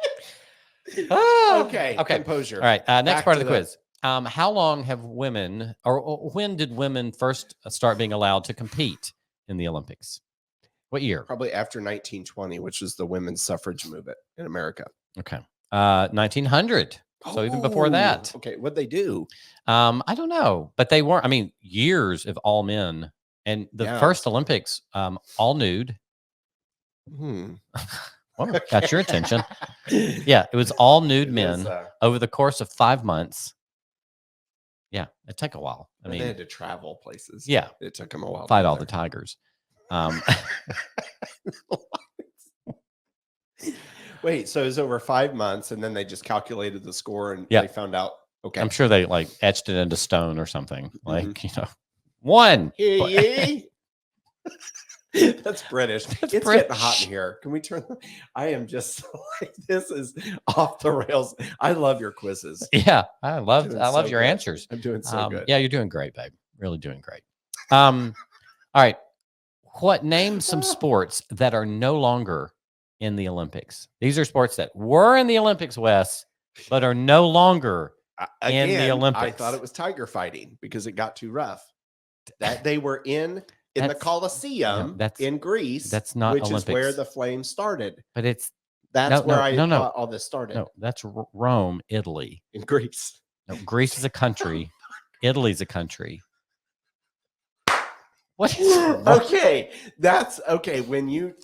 Speaker 2: Okay.
Speaker 1: Okay.
Speaker 2: Composure.
Speaker 1: All right. Next
Speaker 2: Back
Speaker 1: part of
Speaker 2: to
Speaker 1: the quiz. How long have women, or when did women first start being allowed to compete in the Olympics? What year?
Speaker 2: Probably after 1920, which was the women's suffrage movement in America.
Speaker 1: Okay. 1900. So even before that.
Speaker 2: Okay. What'd they do?
Speaker 1: I don't know, but they weren't. I mean, years of all men, and the
Speaker 2: Yeah.
Speaker 1: first Olympics, all nude.
Speaker 2: Hmm.
Speaker 1: Well, got your attention. Yeah, it was all nude
Speaker 2: It
Speaker 1: men
Speaker 2: is,
Speaker 1: over the course of 5 months. Yeah, it took a while. I
Speaker 2: and they
Speaker 1: mean,
Speaker 2: had to travel places.
Speaker 1: yeah,
Speaker 2: It took them a while. to
Speaker 1: fight
Speaker 2: get
Speaker 1: all the
Speaker 2: there.
Speaker 1: tigers.
Speaker 2: Wait, so it was over 5 months, and then they just calculated the score, and
Speaker 1: Yeah.
Speaker 2: they found out. Okay,
Speaker 1: I'm sure they like etched it into stone or something. Like, you know, one.
Speaker 2: Hear ye? That's British. It's getting hot
Speaker 1: British.
Speaker 2: in here. Can we turn? I am just like, this is off the rails. I love your quizzes.
Speaker 1: Yeah, I love
Speaker 2: Doing
Speaker 1: your
Speaker 2: so good.
Speaker 1: answers.
Speaker 2: I'm doing so good.
Speaker 1: Yeah, you're doing great, babe. Really doing great. All right. Name some sports that are no longer in the Olympics? These are sports that were in the Olympics, Wes, but are no longer in the
Speaker 2: Again, I
Speaker 1: Olympics.
Speaker 2: thought it was tiger fighting because it got too rough. That they were in the
Speaker 1: That's-
Speaker 2: Colosseum
Speaker 1: that's-
Speaker 2: in Greece.
Speaker 1: that's not
Speaker 2: which is where
Speaker 1: Olympics.
Speaker 2: the flame started.
Speaker 1: But it's
Speaker 2: That's
Speaker 1: No,
Speaker 2: where
Speaker 1: no,
Speaker 2: I
Speaker 1: no, no.
Speaker 2: thought all this started
Speaker 1: no, that's Rome, Italy.
Speaker 2: in Greece.
Speaker 1: No, Greece is a country. Italy's a country. What is wrong?
Speaker 2: Okay, that's okay. When you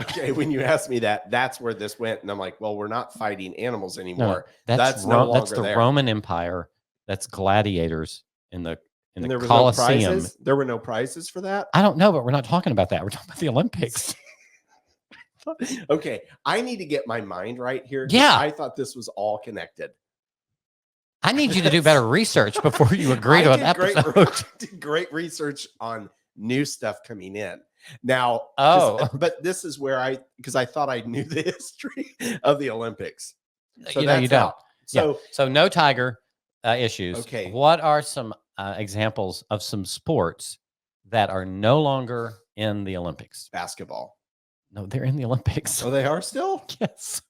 Speaker 2: asked me that, that's where this went, and I'm like, well, we're not fighting animals anymore.
Speaker 1: That's
Speaker 2: no
Speaker 1: that's
Speaker 2: longer
Speaker 1: the
Speaker 2: there.
Speaker 1: Roman Empire. That's gladiators in the
Speaker 2: And there was
Speaker 1: Colosseum.
Speaker 2: no prizes. There were no prizes for that.
Speaker 1: I don't know, but we're not talking about that. We're talking about the Olympics.
Speaker 2: Okay, I need to get my mind right here. 'cause
Speaker 1: Yeah.
Speaker 2: I thought this was all connected.
Speaker 1: I need you to do better research before you agree to an
Speaker 2: I did
Speaker 1: episode.
Speaker 2: did great research on new stuff coming in. Now,
Speaker 1: Oh.
Speaker 2: but this is where because I thought I knew the history of the Olympics. So
Speaker 1: You know, you
Speaker 2: that's
Speaker 1: don't.
Speaker 2: out. So
Speaker 1: So no tiger issues.
Speaker 2: Okay.
Speaker 1: What are some examples of some sports that are no longer in the Olympics?
Speaker 2: basketball.
Speaker 1: No, they're in the Olympics.
Speaker 2: Oh, they are still?
Speaker 1: Yes.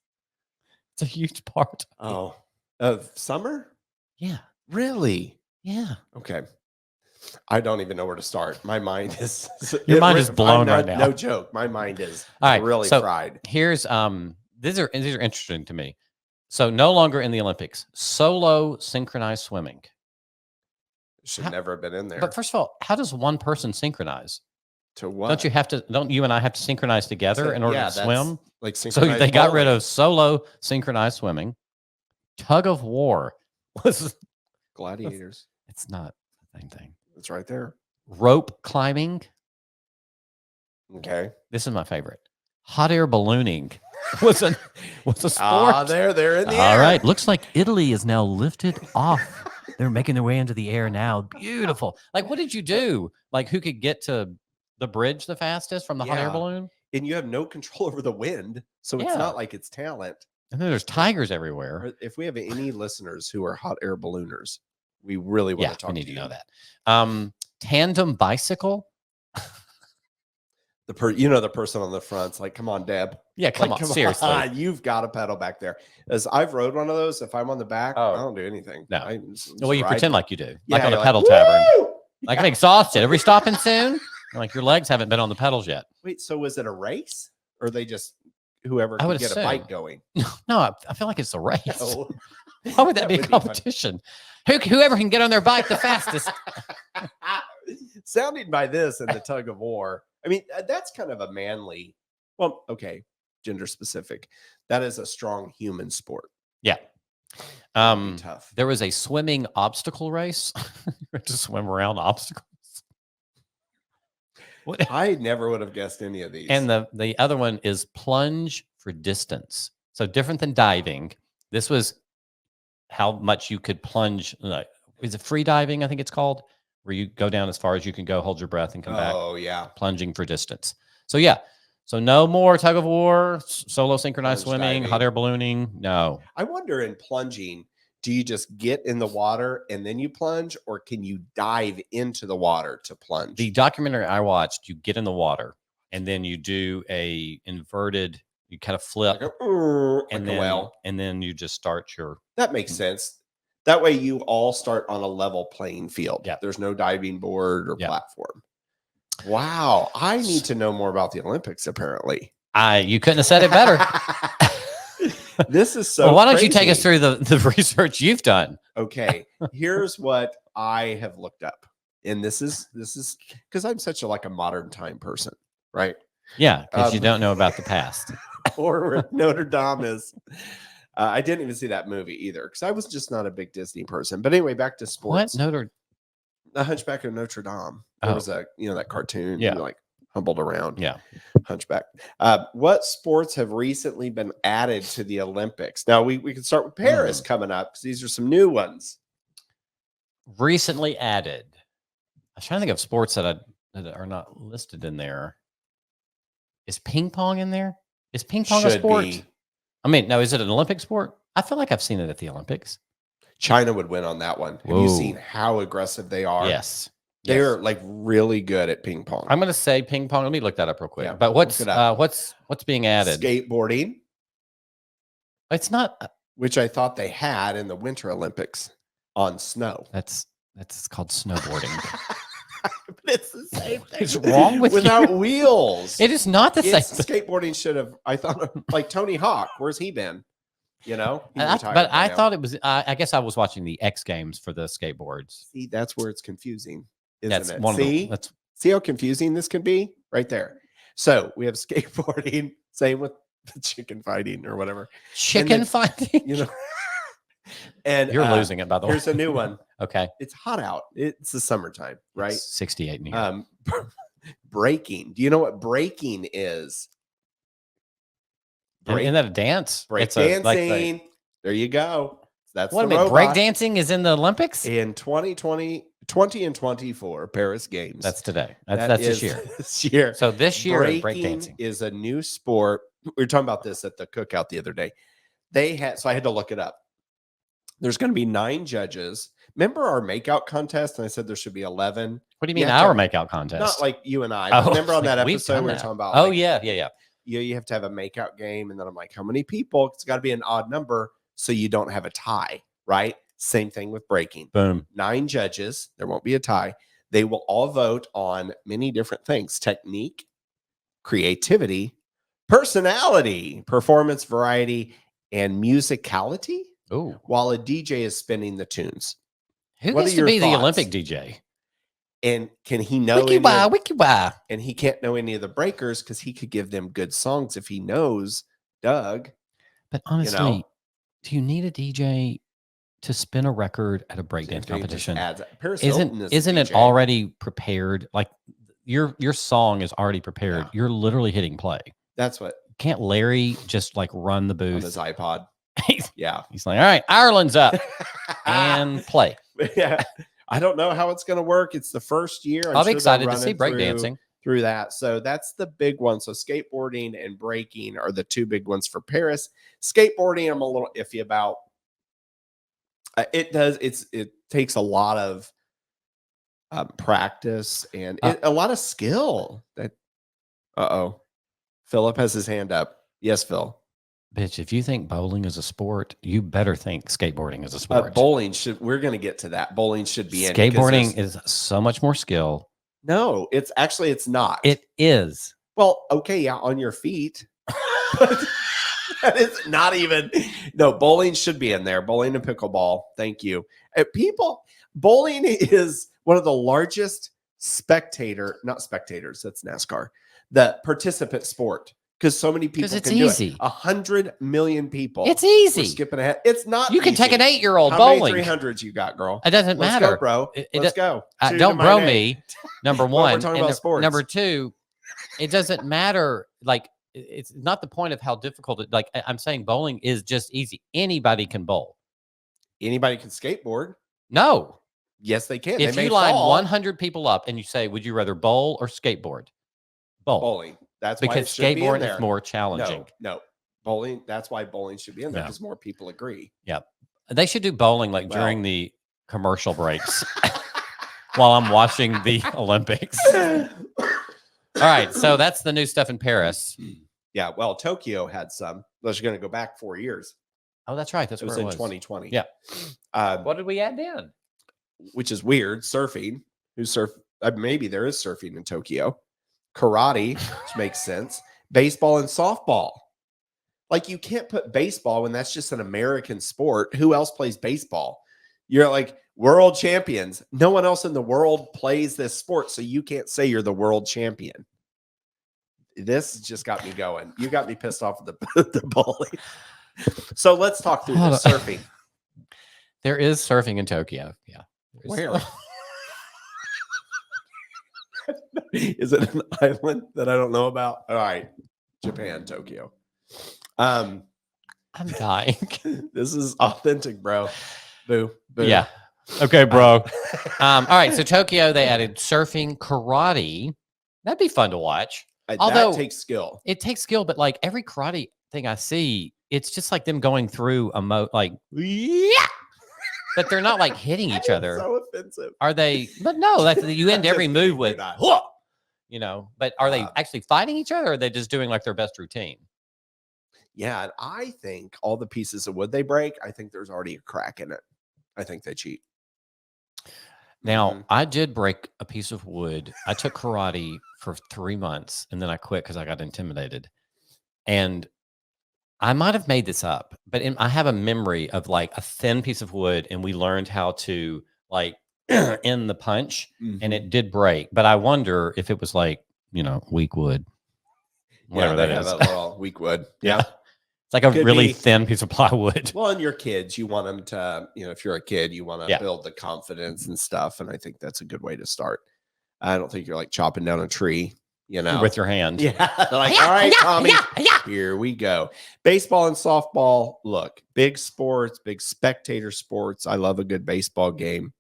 Speaker 1: It's a huge part.
Speaker 2: Oh, of summer?
Speaker 1: Yeah.
Speaker 2: Really?
Speaker 1: Yeah.
Speaker 2: Okay. I don't even know where to start. My mind is
Speaker 1: Your mind is blown right now.
Speaker 2: No joke. My mind is
Speaker 1: All right,
Speaker 2: really
Speaker 1: so-
Speaker 2: fried.
Speaker 1: Here's these are interesting to me. So no longer in the Olympics. Solo synchronized swimming.
Speaker 2: Should
Speaker 1: How-
Speaker 2: never have been in there.
Speaker 1: But first of all, how does one person synchronize?
Speaker 2: to what?
Speaker 1: Don't you and I have to synchronize together in order to
Speaker 2: that's
Speaker 1: swim?
Speaker 2: Like
Speaker 1: So
Speaker 2: synchronized
Speaker 1: they got rid
Speaker 2: bowling.
Speaker 1: of solo synchronized swimming. Tug of war was
Speaker 2: gladiators.
Speaker 1: it's not the same thing.
Speaker 2: It's right there.
Speaker 1: Rope climbing.
Speaker 2: Okay.
Speaker 1: This is my favorite. Hot air ballooning was a sport.
Speaker 2: They're in the
Speaker 1: All
Speaker 2: air.
Speaker 1: right. Looks like Italy is now lifted off. They're making their way into the air now. Beautiful. Like, what did you do? Like, who could get to the bridge the fastest from the hot air
Speaker 2: Yeah.
Speaker 1: balloon?
Speaker 2: And you have no control over the wind, so it's
Speaker 1: Yeah.
Speaker 2: not like it's talent.
Speaker 1: And then there's tigers everywhere.
Speaker 2: Or if we have any listeners who are hot air ballooners, we really want
Speaker 1: Yeah,
Speaker 2: to talk
Speaker 1: we need
Speaker 2: to
Speaker 1: to know
Speaker 2: you.
Speaker 1: that. Tandem bicycle.
Speaker 2: The person on the front's like, come on, Deb.
Speaker 1: Yeah, come
Speaker 2: Like,
Speaker 1: on, seriously.
Speaker 2: you've got to pedal back there. As I've rode one of those, if I'm on the back,
Speaker 1: Oh.
Speaker 2: I don't do anything.
Speaker 1: No.
Speaker 2: I just
Speaker 1: Well, you
Speaker 2: ride.
Speaker 1: pretend like you do,
Speaker 2: Yeah,
Speaker 1: like on a
Speaker 2: you're
Speaker 1: pedal tavern.
Speaker 2: "Woo!"
Speaker 1: Like, I'm exhausted. Are we stopping soon? Like, your legs haven't been on the pedals yet.
Speaker 2: Wait, so was it a race, or they just whoever
Speaker 1: I
Speaker 2: could
Speaker 1: would
Speaker 2: get
Speaker 1: assume.
Speaker 2: a bike going?
Speaker 1: No, I feel like it's a race.
Speaker 2: No.
Speaker 1: Why would that be a
Speaker 2: would fun.
Speaker 1: competition? Whoever can get on their bike the fastest.
Speaker 2: Sounding by this and the tug of war, I mean, that's kind of a manly, well, okay, gender specific. That is a strong human sport.
Speaker 1: Yeah.
Speaker 2: That'd be tough.
Speaker 1: There was a swimming obstacle race. You had to swim around obstacles. What?
Speaker 2: I never would have guessed any of these.
Speaker 1: And the other one is plunge for distance. So different than diving. This was how much you could plunge. Is it free diving? I think it's called, where you go down as far as you can go, hold your breath, and come back.
Speaker 2: Oh, yeah.
Speaker 1: Plunging for distance. So yeah. So no more tug of war, solo synchronized
Speaker 2: Plunge
Speaker 1: swimming,
Speaker 2: diving.
Speaker 1: hot air ballooning. No.
Speaker 2: I wonder in plunging, do you just get in the water and then you plunge, or can you dive into the water to plunge?
Speaker 1: The documentary I watched, you get in the water and then you do a inverted, you kind of flip,
Speaker 2: like
Speaker 1: and
Speaker 2: a
Speaker 1: then
Speaker 2: whale.
Speaker 1: and then you just start your
Speaker 2: That makes sense. That way you all start on a level playing field.
Speaker 1: Yeah.
Speaker 2: There's no diving board or
Speaker 1: Yeah.
Speaker 2: platform. Wow. I need to know more about the Olympics, apparently.
Speaker 1: you couldn't have said it better.
Speaker 2: This is so
Speaker 1: Well, why don't you take us
Speaker 2: crazy.
Speaker 1: through the research you've done?
Speaker 2: Okay. Here's what I have looked up. And this is because I'm such a modern time person, right?
Speaker 1: Yeah, because you
Speaker 2: Um,
Speaker 1: don't know about the past.
Speaker 2: or Notre Dame is. I didn't even see that movie either because I was just not a big Disney person. But anyway, back to sports.
Speaker 1: What Notre?
Speaker 2: The Hunchback of Notre Dame. There
Speaker 1: Oh.
Speaker 2: was that cartoon.
Speaker 1: Yeah.
Speaker 2: He, like humbled around.
Speaker 1: Yeah.
Speaker 2: Hunchback. What sports have recently been added to the Olympics? Now we can start with Paris coming up because these are some new ones.
Speaker 1: Recently added. I was trying to think of sports that are not listed in there. Is ping pong in there? Is ping pong a
Speaker 2: Should
Speaker 1: sport?
Speaker 2: be.
Speaker 1: I mean, no, is it an Olympic sport? I feel like I've seen it at the Olympics.
Speaker 2: China would win on that one. Have you
Speaker 1: Whoa.
Speaker 2: seen how aggressive they are?
Speaker 1: Yes.
Speaker 2: They're like really good at ping pong.
Speaker 1: I'm going to say ping pong. Let me look that up real quick.
Speaker 2: Yeah,
Speaker 1: but
Speaker 2: look it up.
Speaker 1: what's being added?
Speaker 2: Skateboarding,
Speaker 1: It's not.
Speaker 2: which I thought they had in the Winter Olympics on snow.
Speaker 1: That's called snowboarding.
Speaker 2: But it's the same thing.
Speaker 1: What's wrong with
Speaker 2: without
Speaker 1: you?
Speaker 2: wheels.
Speaker 1: It is not the same.
Speaker 2: It's skateboarding should have. I thought like Tony Hawk. Where's he been? You know, He's retired
Speaker 1: But
Speaker 2: by
Speaker 1: I
Speaker 2: now.
Speaker 1: thought it was. I guess I was watching the X Games for the skateboards.
Speaker 2: See, that's where it's confusing, isn't
Speaker 1: That's
Speaker 2: it?
Speaker 1: one
Speaker 2: See,
Speaker 1: of the. That's
Speaker 2: see how confusing this can be right there. So we have skateboarding. Same with the chicken fighting or whatever.
Speaker 1: chicken fighting.
Speaker 2: You know, and
Speaker 1: You're losing it, by the way.
Speaker 2: Here's a new one.
Speaker 1: Okay.
Speaker 2: It's hot out. It's the summertime, right?
Speaker 1: It's 68 in here.
Speaker 2: Breaking. Do you know what breaking is?
Speaker 1: Isn't that a dance?
Speaker 2: Break
Speaker 1: It's a-
Speaker 2: dancing.
Speaker 1: like
Speaker 2: There you go. That's
Speaker 1: what a
Speaker 2: the
Speaker 1: minute.
Speaker 2: robot.
Speaker 1: Break dancing is in the Olympics?
Speaker 2: In 2020 and 24 Paris Games.
Speaker 1: That's today.
Speaker 2: That
Speaker 1: That's this
Speaker 2: is
Speaker 1: year.
Speaker 2: This year.
Speaker 1: So this year, break
Speaker 2: breaking
Speaker 1: dancing.
Speaker 2: is a new sport. We were talking about this at the cookout the other day. They had, so I had to look it up. There's going to be 9 judges. Remember our makeout contest? And I said there should be 11.
Speaker 1: What do you mean
Speaker 2: have to-
Speaker 1: our makeout contest?
Speaker 2: Not like you and I. But
Speaker 1: Oh,
Speaker 2: remember on
Speaker 1: like,
Speaker 2: that
Speaker 1: we've
Speaker 2: episode
Speaker 1: done
Speaker 2: we were
Speaker 1: that.
Speaker 2: talking about?
Speaker 1: Oh
Speaker 2: like,
Speaker 1: yeah.
Speaker 2: you have to have a makeout game. And then I'm like, how many people? It's got to be an odd number so you don't have a tie, right? Same thing with breaking.
Speaker 1: Boom.
Speaker 2: 9 judges. There won't be a tie. They will all vote on many different things: technique, creativity, personality, performance variety, and musicality,
Speaker 1: Ooh.
Speaker 2: while a DJ is spinning the tunes.
Speaker 1: Who
Speaker 2: What
Speaker 1: gets
Speaker 2: are
Speaker 1: to
Speaker 2: your
Speaker 1: be the
Speaker 2: thoughts?
Speaker 1: Olympic DJ?
Speaker 2: And can he know
Speaker 1: Wiki
Speaker 2: any
Speaker 1: wah,
Speaker 2: of-
Speaker 1: wiki wah.
Speaker 2: and he can't know any of the breakers because he could give them good songs if he knows Doug.
Speaker 1: But honestly,
Speaker 2: know?
Speaker 1: do you need a DJ to spin a record at a breakdance
Speaker 2: He just
Speaker 1: competition?
Speaker 2: adds- Paris Hilton is a
Speaker 1: Isn't it
Speaker 2: DJ.
Speaker 1: already prepared? Like your song is already prepared.
Speaker 2: Yeah.
Speaker 1: You're literally hitting play.
Speaker 2: That's what
Speaker 1: Can't Larry just like run the
Speaker 2: on
Speaker 1: booth?
Speaker 2: his iPod.
Speaker 1: He's
Speaker 2: Yeah.
Speaker 1: like, all right, Ireland's up and play.
Speaker 2: Yeah. I don't know how it's going to work. It's the first year. I'm
Speaker 1: I'll be
Speaker 2: sure
Speaker 1: excited
Speaker 2: they're
Speaker 1: to see
Speaker 2: running
Speaker 1: breakdancing.
Speaker 2: through that. So that's the big one. So skateboarding and breaking are the 2 big ones for Paris. Skateboarding, I'm a little iffy about. It takes a lot of practice and a lot of skill. Philip has his hand up. Yes, Phil.
Speaker 1: Bitch, if you think bowling is a sport, you better think skateboarding is a sport.
Speaker 2: Bowling we're going to get to that. Bowling should be in it 'cause
Speaker 1: Skateboarding
Speaker 2: there's-
Speaker 1: is so much more skill.
Speaker 2: no, it's not.
Speaker 1: It is.
Speaker 2: Well, okay, yeah, on your feet. But that is not even. No, bowling should be in there. Bowling and pickleball. Thank you. Bowling is one of the largest not spectators. That's NASCAR. The participant sport because so many people
Speaker 1: 'Cause it's
Speaker 2: can do
Speaker 1: easy.
Speaker 2: it. 100 million people.
Speaker 1: It's
Speaker 2: We're
Speaker 1: easy.
Speaker 2: skipping ahead. It's not.
Speaker 1: You can take an
Speaker 2: easy.
Speaker 1: 8-year-old
Speaker 2: How
Speaker 1: bowling.
Speaker 2: many 300s you got, girl?
Speaker 1: It doesn't
Speaker 2: Let's
Speaker 1: matter.
Speaker 2: go, bro.
Speaker 1: It
Speaker 2: Let's go. Two
Speaker 1: Don't
Speaker 2: to
Speaker 1: bro
Speaker 2: my name.
Speaker 1: me. Number
Speaker 2: Well, we're
Speaker 1: one.
Speaker 2: talking
Speaker 1: And
Speaker 2: about sports.
Speaker 1: Number 2, it doesn't matter. Like it's not the point of how difficult it. Like I'm saying, bowling is just easy. Anybody can bowl.
Speaker 2: Anybody can skateboard.
Speaker 1: No,
Speaker 2: Yes, they can.
Speaker 1: if
Speaker 2: they
Speaker 1: you
Speaker 2: may
Speaker 1: line
Speaker 2: fall.
Speaker 1: 100 people up and you say, "Would you rather bowl or skateboard?" Bowl,
Speaker 2: bowling. That's why it
Speaker 1: because
Speaker 2: should be in
Speaker 1: skateboard
Speaker 2: there.
Speaker 1: is more challenging.
Speaker 2: No, bowling. That's why bowling should be in there
Speaker 1: No.
Speaker 2: because more people agree.
Speaker 1: They should do bowling like
Speaker 2: Well.
Speaker 1: during the commercial breaks while I'm watching the Olympics. All right, so that's the new stuff in Paris.
Speaker 2: Yeah, well, Tokyo had some. Unless you're going to go back 4 years.
Speaker 1: Oh, that's right. That's
Speaker 2: It was
Speaker 1: where
Speaker 2: in
Speaker 1: it was.
Speaker 2: 2020.
Speaker 1: Yeah.
Speaker 2: What
Speaker 1: did we add then?
Speaker 2: which is weird. Surfing. Maybe there is surfing in Tokyo. Karate, which makes sense. Baseball and softball. Like you can't put baseball when that's just an American sport. Who else plays baseball? You're like world champions. No one else in the world plays this sport, so you can't say you're the world champion. this just got me going. You got me pissed off with the bowling. So let's talk through
Speaker 1: Hold
Speaker 2: this
Speaker 1: on.
Speaker 2: surfing.
Speaker 1: There is surfing in Tokyo. Yeah.
Speaker 2: Where? Is it an island that I don't know about? All right. Japan, Tokyo.
Speaker 1: I'm dying.
Speaker 2: This is authentic, bro. Boo. Boo.
Speaker 1: Yeah. Okay, bro. All right. So Tokyo, they added surfing, karate. That'd be fun to watch. Although-
Speaker 2: that takes skill.
Speaker 1: It takes skill, but like every karate thing I see, it's just like them going through a like, yeah, but they're not like hitting each other.
Speaker 2: So offensive.
Speaker 1: Are they? But no, that's you end every
Speaker 2: Just
Speaker 1: move
Speaker 2: kidding,
Speaker 1: with,
Speaker 2: you're not.
Speaker 1: "Whoa," you know. But are they
Speaker 2: Uh,
Speaker 1: actually fighting each other? Or are they just doing like their best routine?
Speaker 2: Yeah, and I think all the pieces of wood they break, I think there's already a crack in it. I think they cheat.
Speaker 1: Now,
Speaker 2: Mhm.
Speaker 1: I did break a piece of wood. I took karate for 3 months and then I quit because I got intimidated. And I might have made this up, but I have a memory of like a thin piece of wood, and we learned how to like end the punch, and
Speaker 2: Mhm.
Speaker 1: it did break. But I wonder if it was like, weak wood, whatever
Speaker 2: they
Speaker 1: that
Speaker 2: have
Speaker 1: is.
Speaker 2: that little weak wood. Yeah.
Speaker 1: It's like a
Speaker 2: Could
Speaker 1: really
Speaker 2: be.
Speaker 1: thin piece of plywood.
Speaker 2: Well, and your kids, you want them to, if you're a kid, you want to
Speaker 1: Yeah.
Speaker 2: build the confidence and stuff. And I think that's a good way to start. I don't think you're like chopping down a tree,
Speaker 1: With your hand.
Speaker 2: Yeah. Like, all right, Tommy, here we go. Baseball and softball. Look, big sports, big spectator sports. I love a good baseball game.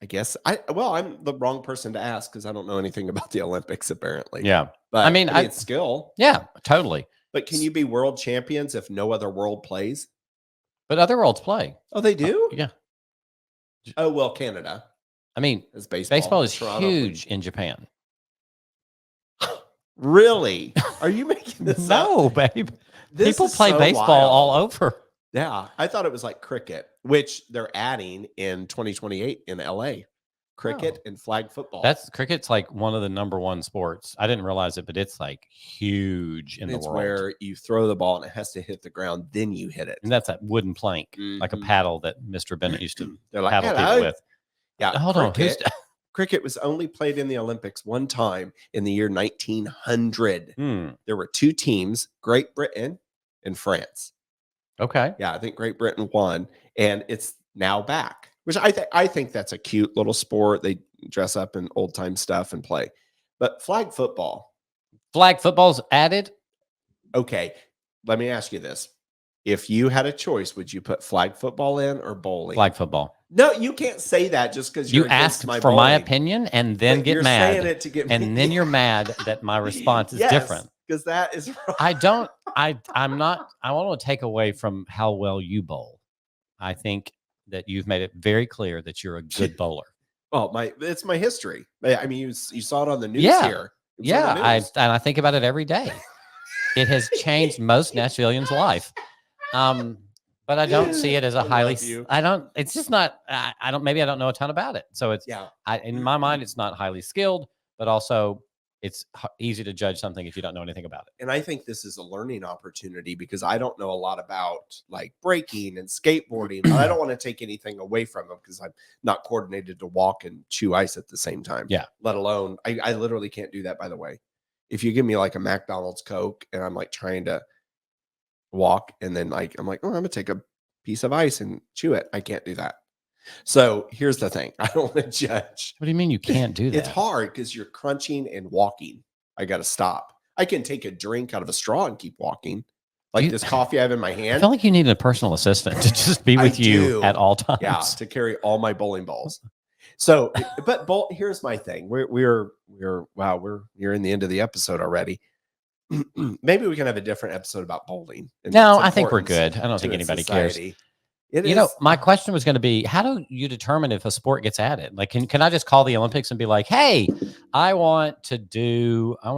Speaker 2: I guess I'm the wrong person to ask because I don't know anything about the Olympics, apparently.
Speaker 1: Yeah.
Speaker 2: But
Speaker 1: I mean,
Speaker 2: it's skill.
Speaker 1: Yeah, totally.
Speaker 2: But can you be world champions if no other world plays?
Speaker 1: But other worlds play.
Speaker 2: Oh, they do?
Speaker 1: Yeah.
Speaker 2: Oh, well, Canada
Speaker 1: I mean,
Speaker 2: is baseball.
Speaker 1: baseball is
Speaker 2: Toronto.
Speaker 1: huge in Japan.
Speaker 2: Really? Are you making this up?
Speaker 1: No, babe.
Speaker 2: This
Speaker 1: People
Speaker 2: is
Speaker 1: play
Speaker 2: so
Speaker 1: baseball
Speaker 2: wild.
Speaker 1: all over.
Speaker 2: Yeah, I thought it was like cricket, which they're adding in 2028 in LA. Cricket and flag football.
Speaker 1: Cricket's like one of the number one sports. I didn't realize it, but it's like huge in the
Speaker 2: it's
Speaker 1: world.
Speaker 2: where you throw the ball and it has to hit the ground, then you hit it.
Speaker 1: And that's that wooden plank, like a
Speaker 2: Mhm.
Speaker 1: paddle that Mr. Bennett used to
Speaker 2: They're like,
Speaker 1: paddle
Speaker 2: "Hello."
Speaker 1: people with.
Speaker 2: Yeah,
Speaker 1: Hold on. Who's,
Speaker 2: cricket was only played in the Olympics one time in the year 1900. There were two teams, Great Britain and France.
Speaker 1: Okay.
Speaker 2: Yeah, I think Great Britain won, and it's now back, which I think that's a cute little sport. They dress up in old time stuff and play. But flag football,
Speaker 1: Flag football's added.
Speaker 2: okay. Let me ask you this: if you had a choice, would you put flag football in or bowling?
Speaker 1: Flag football.
Speaker 2: No, you can't say that just because
Speaker 1: You asked for my opinion and then get
Speaker 2: you're
Speaker 1: mad.
Speaker 2: saying it to get
Speaker 1: And
Speaker 2: me-
Speaker 1: then you're mad that my response is
Speaker 2: Yes,
Speaker 1: different.
Speaker 2: because that is wrong.
Speaker 1: I'm not, I want to take away from how well you bowl. I think that you've made it very clear that you're a good bowler.
Speaker 2: Well, it's my history. I mean, you saw it on the news
Speaker 1: Yeah.
Speaker 2: here. It was on the
Speaker 1: Yeah,
Speaker 2: news.
Speaker 1: and I think about it every day. It has changed most Nashvillians' life. But I don't see it as a
Speaker 2: I
Speaker 1: highly.
Speaker 2: love you.
Speaker 1: I don't. It's just not. I don't. Maybe I don't know a ton about it. So it's.
Speaker 2: Yeah.
Speaker 1: In my mind, it's not highly skilled, but also it's easy to judge something if you don't know anything about it.
Speaker 2: And I think this is a learning opportunity because I don't know a lot about like breaking and skateboarding, but I don't want to take anything away from them because I'm not coordinated to walk and chew ice at the same time.
Speaker 1: Yeah.
Speaker 2: Let alone, I literally can't do that, by the way. If you give me like a McDonald's Coke and I'm like trying to walk and then like, I'm like, oh, I'm going to take a piece of ice and chew it. I can't do that. So here's the thing. I don't want to judge.
Speaker 1: What do you mean you can't do that?
Speaker 2: It's hard because you're crunching and walking. I got to stop. I can take a drink out of a straw and keep walking. Like this coffee I have in my
Speaker 1: I
Speaker 2: hand.
Speaker 1: feel like you need a personal assistant to just be
Speaker 2: I
Speaker 1: with you
Speaker 2: do.
Speaker 1: at all times.
Speaker 2: Yeah, to carry all my bowling balls. So, but here's my thing. We're near in the end of the episode already. Maybe we can have a different episode about bowling. and
Speaker 1: No,
Speaker 2: its
Speaker 1: I think we're
Speaker 2: importance
Speaker 1: good. I don't
Speaker 2: to
Speaker 1: think
Speaker 2: its
Speaker 1: anybody cares.
Speaker 2: society.
Speaker 1: My question was going to be, how do you determine if a sport gets added? Like, can I just call the Olympics and be like, hey, I want to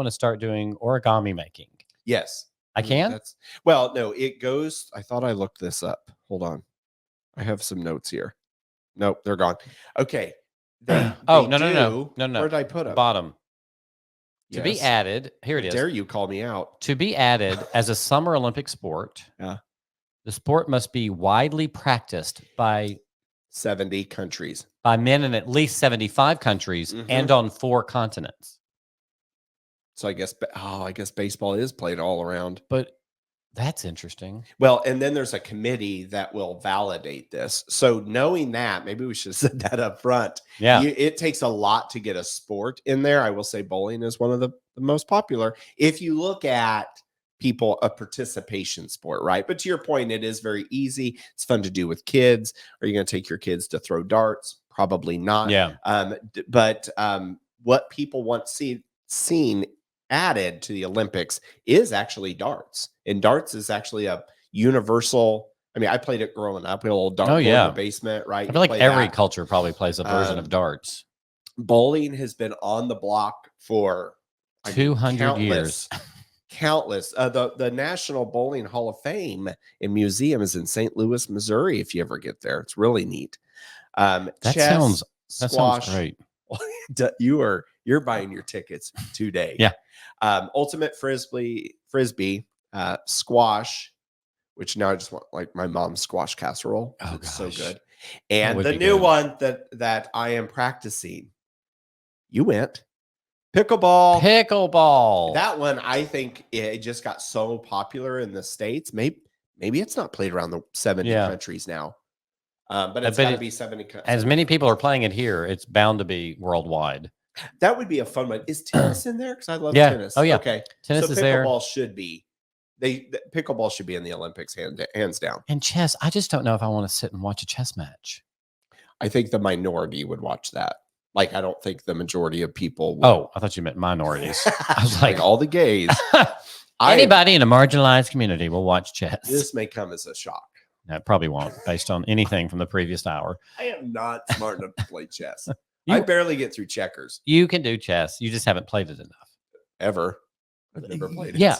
Speaker 1: start doing origami making.
Speaker 2: Yes.
Speaker 1: I can?
Speaker 2: No, it goes. I thought I looked this up. Hold on. I have some notes here. Nope, they're gone. Okay.
Speaker 1: No.
Speaker 2: Where did I put them?
Speaker 1: Bottom. To be
Speaker 2: Yes.
Speaker 1: added, here it is.
Speaker 2: Dare you call me out?
Speaker 1: To be added as a summer Olympic sport,
Speaker 2: Yeah.
Speaker 1: the sport must be widely practiced by
Speaker 2: 70 countries.
Speaker 1: men in at least 75 countries
Speaker 2: Mhm.
Speaker 1: and on 4 continents.
Speaker 2: So I guess baseball is played all around.
Speaker 1: But that's interesting.
Speaker 2: Well, and then there's a committee that will validate this. So knowing that, maybe we should have said that up front.
Speaker 1: Yeah.
Speaker 2: It takes a lot to get a sport in there. I will say bowling is one of the most popular. If you look at a participation sport, right? But to your point, it is very easy. It's fun to do with kids. Are you going to take your kids to throw darts? Probably not.
Speaker 1: Yeah.
Speaker 2: But what people want seen added to the Olympics is actually darts. And darts is actually a universal. I mean, I played it growing up. We had a little dart board in the basement, right?
Speaker 1: I feel like
Speaker 2: Play
Speaker 1: every
Speaker 2: that.
Speaker 1: culture probably plays a version of darts.
Speaker 2: Bowling has been on the block for
Speaker 1: 200 years.
Speaker 2: Countless. The National Bowling Hall of Fame and Museum is in St. Louis, Missouri. If you ever get there, it's really neat.
Speaker 1: That
Speaker 2: Chess,
Speaker 1: sounds great.
Speaker 2: You're buying your tickets today.
Speaker 1: Yeah.
Speaker 2: Ultimate frisbee, squash, which now I just want like my mom's squash casserole.
Speaker 1: Oh,
Speaker 2: It's so
Speaker 1: gosh.
Speaker 2: good. And
Speaker 1: would
Speaker 2: the
Speaker 1: be
Speaker 2: new
Speaker 1: good.
Speaker 2: one that I am practicing. You went pickleball.
Speaker 1: Pickleball.
Speaker 2: That one, I think it just got so popular in the States. Maybe it's not played around the 70 countries now. But it's got to be 70 countries.
Speaker 1: As many people are playing it here, it's bound to be worldwide.
Speaker 2: That would be a fun one. Is tennis in there? Because I love
Speaker 1: Yeah.
Speaker 2: tennis.
Speaker 1: Oh, yeah.
Speaker 2: Okay.
Speaker 1: Tennis
Speaker 2: so
Speaker 1: is there.
Speaker 2: pickleball should be. Pickleball should be in the Olympics hands down.
Speaker 1: And chess, I just don't know if I want to sit and watch a chess match.
Speaker 2: I think the minority would watch that. Like, I don't think the majority of people would.
Speaker 1: Oh, I thought you meant minorities. I was like,
Speaker 2: all the gays.
Speaker 1: anybody in a marginalized community will watch chess.
Speaker 2: This may come as a shock.
Speaker 1: No, it probably won't, based on anything from the previous hour.
Speaker 2: I am not smart enough to play chess. I barely get through checkers.
Speaker 1: You can do chess. You just haven't played it enough.
Speaker 2: Ever. I've never played it.
Speaker 1: Yeah.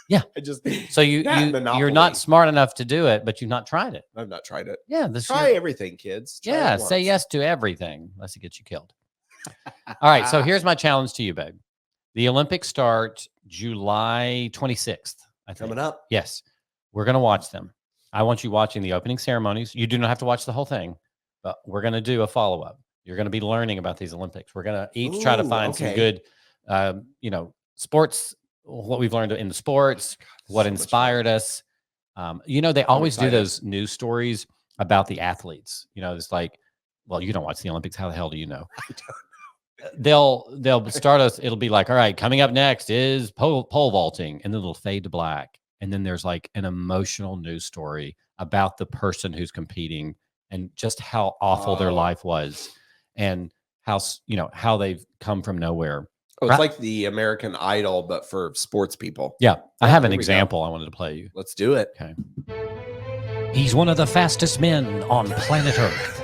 Speaker 1: Yeah.
Speaker 2: I just
Speaker 1: So you're
Speaker 2: Monopoly.
Speaker 1: not smart enough to do it, but you've not tried it.
Speaker 2: I've not tried it.
Speaker 1: Yeah.
Speaker 2: Try everything, kids. Try
Speaker 1: Yeah.
Speaker 2: it
Speaker 1: Say
Speaker 2: once.
Speaker 1: yes to everything, unless it gets you killed. All right. So here's my challenge to you, babe. The Olympics start July 26th. I think.
Speaker 2: Coming up.
Speaker 1: Yes. We're going to watch them. I want you watching the opening ceremonies. You do not have to watch the whole thing, but we're going to do a follow-up. You're going to be learning about these Olympics. We're going to each try to find some good, sports, what we've learned in the sports, what inspired us. They always do those news stories about the athletes. It's like, well, you don't watch the Olympics. How the hell do you know?
Speaker 2: I don't.
Speaker 1: They'll start us. It'll be like, all right, coming up next is pole vaulting, and then it'll fade to black. And then there's like an emotional news story about the person who's competing and just how awful their life was and how they've come from nowhere.
Speaker 2: Oh, it's like the American Idol, but for sports people.
Speaker 1: Yeah. I have an
Speaker 2: here we go.
Speaker 1: example I wanted to play you.
Speaker 2: Let's do it.
Speaker 1: Okay. He's one of the fastest men on planet Earth.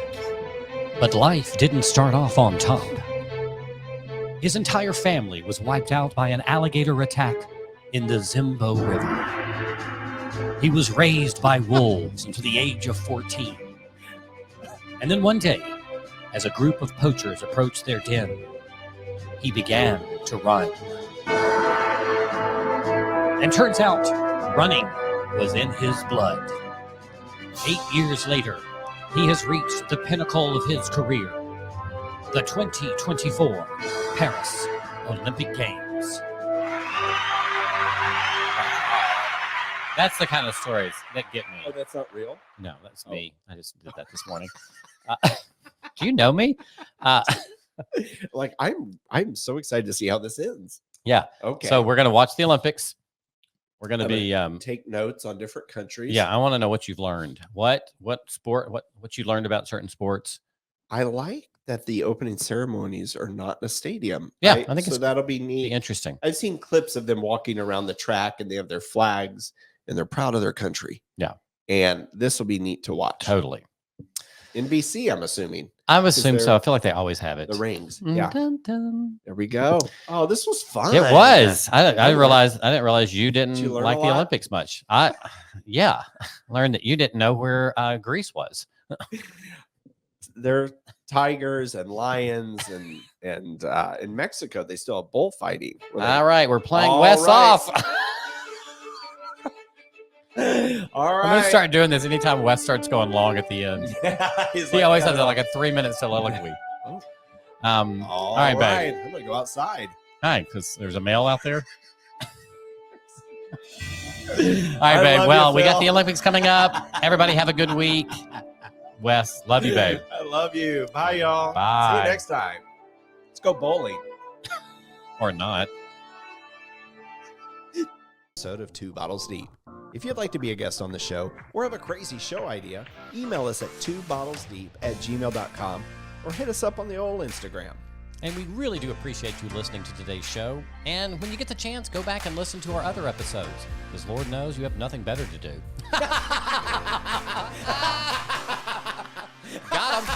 Speaker 1: But life didn't start off on top. His entire family was wiped out by an alligator attack in the Zimbo River. He was raised by wolves until the age of 14. And then one day, as a group of poachers approached their den, he began to run. And turns out, running was in his blood. 8 years later, he has reached the pinnacle of his career, the 2024 Paris Olympic Games. That's the kind of stories that get me.
Speaker 2: Oh, that's not real?
Speaker 1: No, that's me. I just did that this morning. Do you know me?
Speaker 2: Like, I'm so excited to see how this ends.
Speaker 1: Yeah.
Speaker 2: Okay.
Speaker 1: So we're going to watch the Olympics. We're going to
Speaker 2: I'm
Speaker 1: be
Speaker 2: take notes on different countries.
Speaker 1: yeah, I want to know what you've learned. What sport, what you learned about certain sports.
Speaker 2: I like that the opening ceremonies are not in a stadium.
Speaker 1: Yeah,
Speaker 2: right?
Speaker 1: I think
Speaker 2: so
Speaker 1: it's
Speaker 2: that'll be
Speaker 1: Be
Speaker 2: neat.
Speaker 1: interesting.
Speaker 2: I've seen clips of them walking around the track and they have their flags and they're proud of their country.
Speaker 1: Yeah.
Speaker 2: And this will be neat to watch.
Speaker 1: Totally.
Speaker 2: In BC, I'm assuming.
Speaker 1: I would assume so.
Speaker 2: there
Speaker 1: I feel like they always have it.
Speaker 2: The rings. Yeah.
Speaker 1: Dun, dun.
Speaker 2: There we go. Oh, this was fun.
Speaker 1: It was. I
Speaker 2: I
Speaker 1: didn't realize you didn't
Speaker 2: you learn
Speaker 1: like
Speaker 2: a
Speaker 1: the
Speaker 2: lot?
Speaker 1: Olympics much. Yeah, learned that you didn't know where Greece was.
Speaker 2: They're tigers and lions and in Mexico they still have bullfighting.
Speaker 1: All right, we're playing
Speaker 2: All
Speaker 1: Wes
Speaker 2: right.
Speaker 1: off.
Speaker 2: All
Speaker 1: I'm
Speaker 2: right.
Speaker 1: gonna start doing this anytime Wes starts going long at the end.
Speaker 2: He's
Speaker 1: He
Speaker 2: like,
Speaker 1: always
Speaker 2: "No,
Speaker 1: has
Speaker 2: no."
Speaker 1: like a 3-minute soliloquy.
Speaker 2: Oh.
Speaker 1: All right, babe.
Speaker 2: I'm gonna go outside.
Speaker 1: Hi, because there's a male out there. All right,
Speaker 2: I
Speaker 1: babe.
Speaker 2: love
Speaker 1: Well,
Speaker 2: you,
Speaker 1: we got
Speaker 2: Phil.
Speaker 1: the Olympics coming up. Everybody have a good week. Wes, love you, babe.
Speaker 2: I love you. Bye, y'all. See
Speaker 1: Bye.
Speaker 2: you next time. Let's go bowling.
Speaker 1: Or not.
Speaker 2: Episode of Two Bottles Deep. If you'd like to be a guest on the show or have a crazy show idea, email us at twobottlesdeep@gmail.com or hit us up on the old Instagram.
Speaker 1: And we really do appreciate you listening to today's show. And when you get the chance, go back and listen to our other episodes, because Lord knows you have nothing better to do. Got him.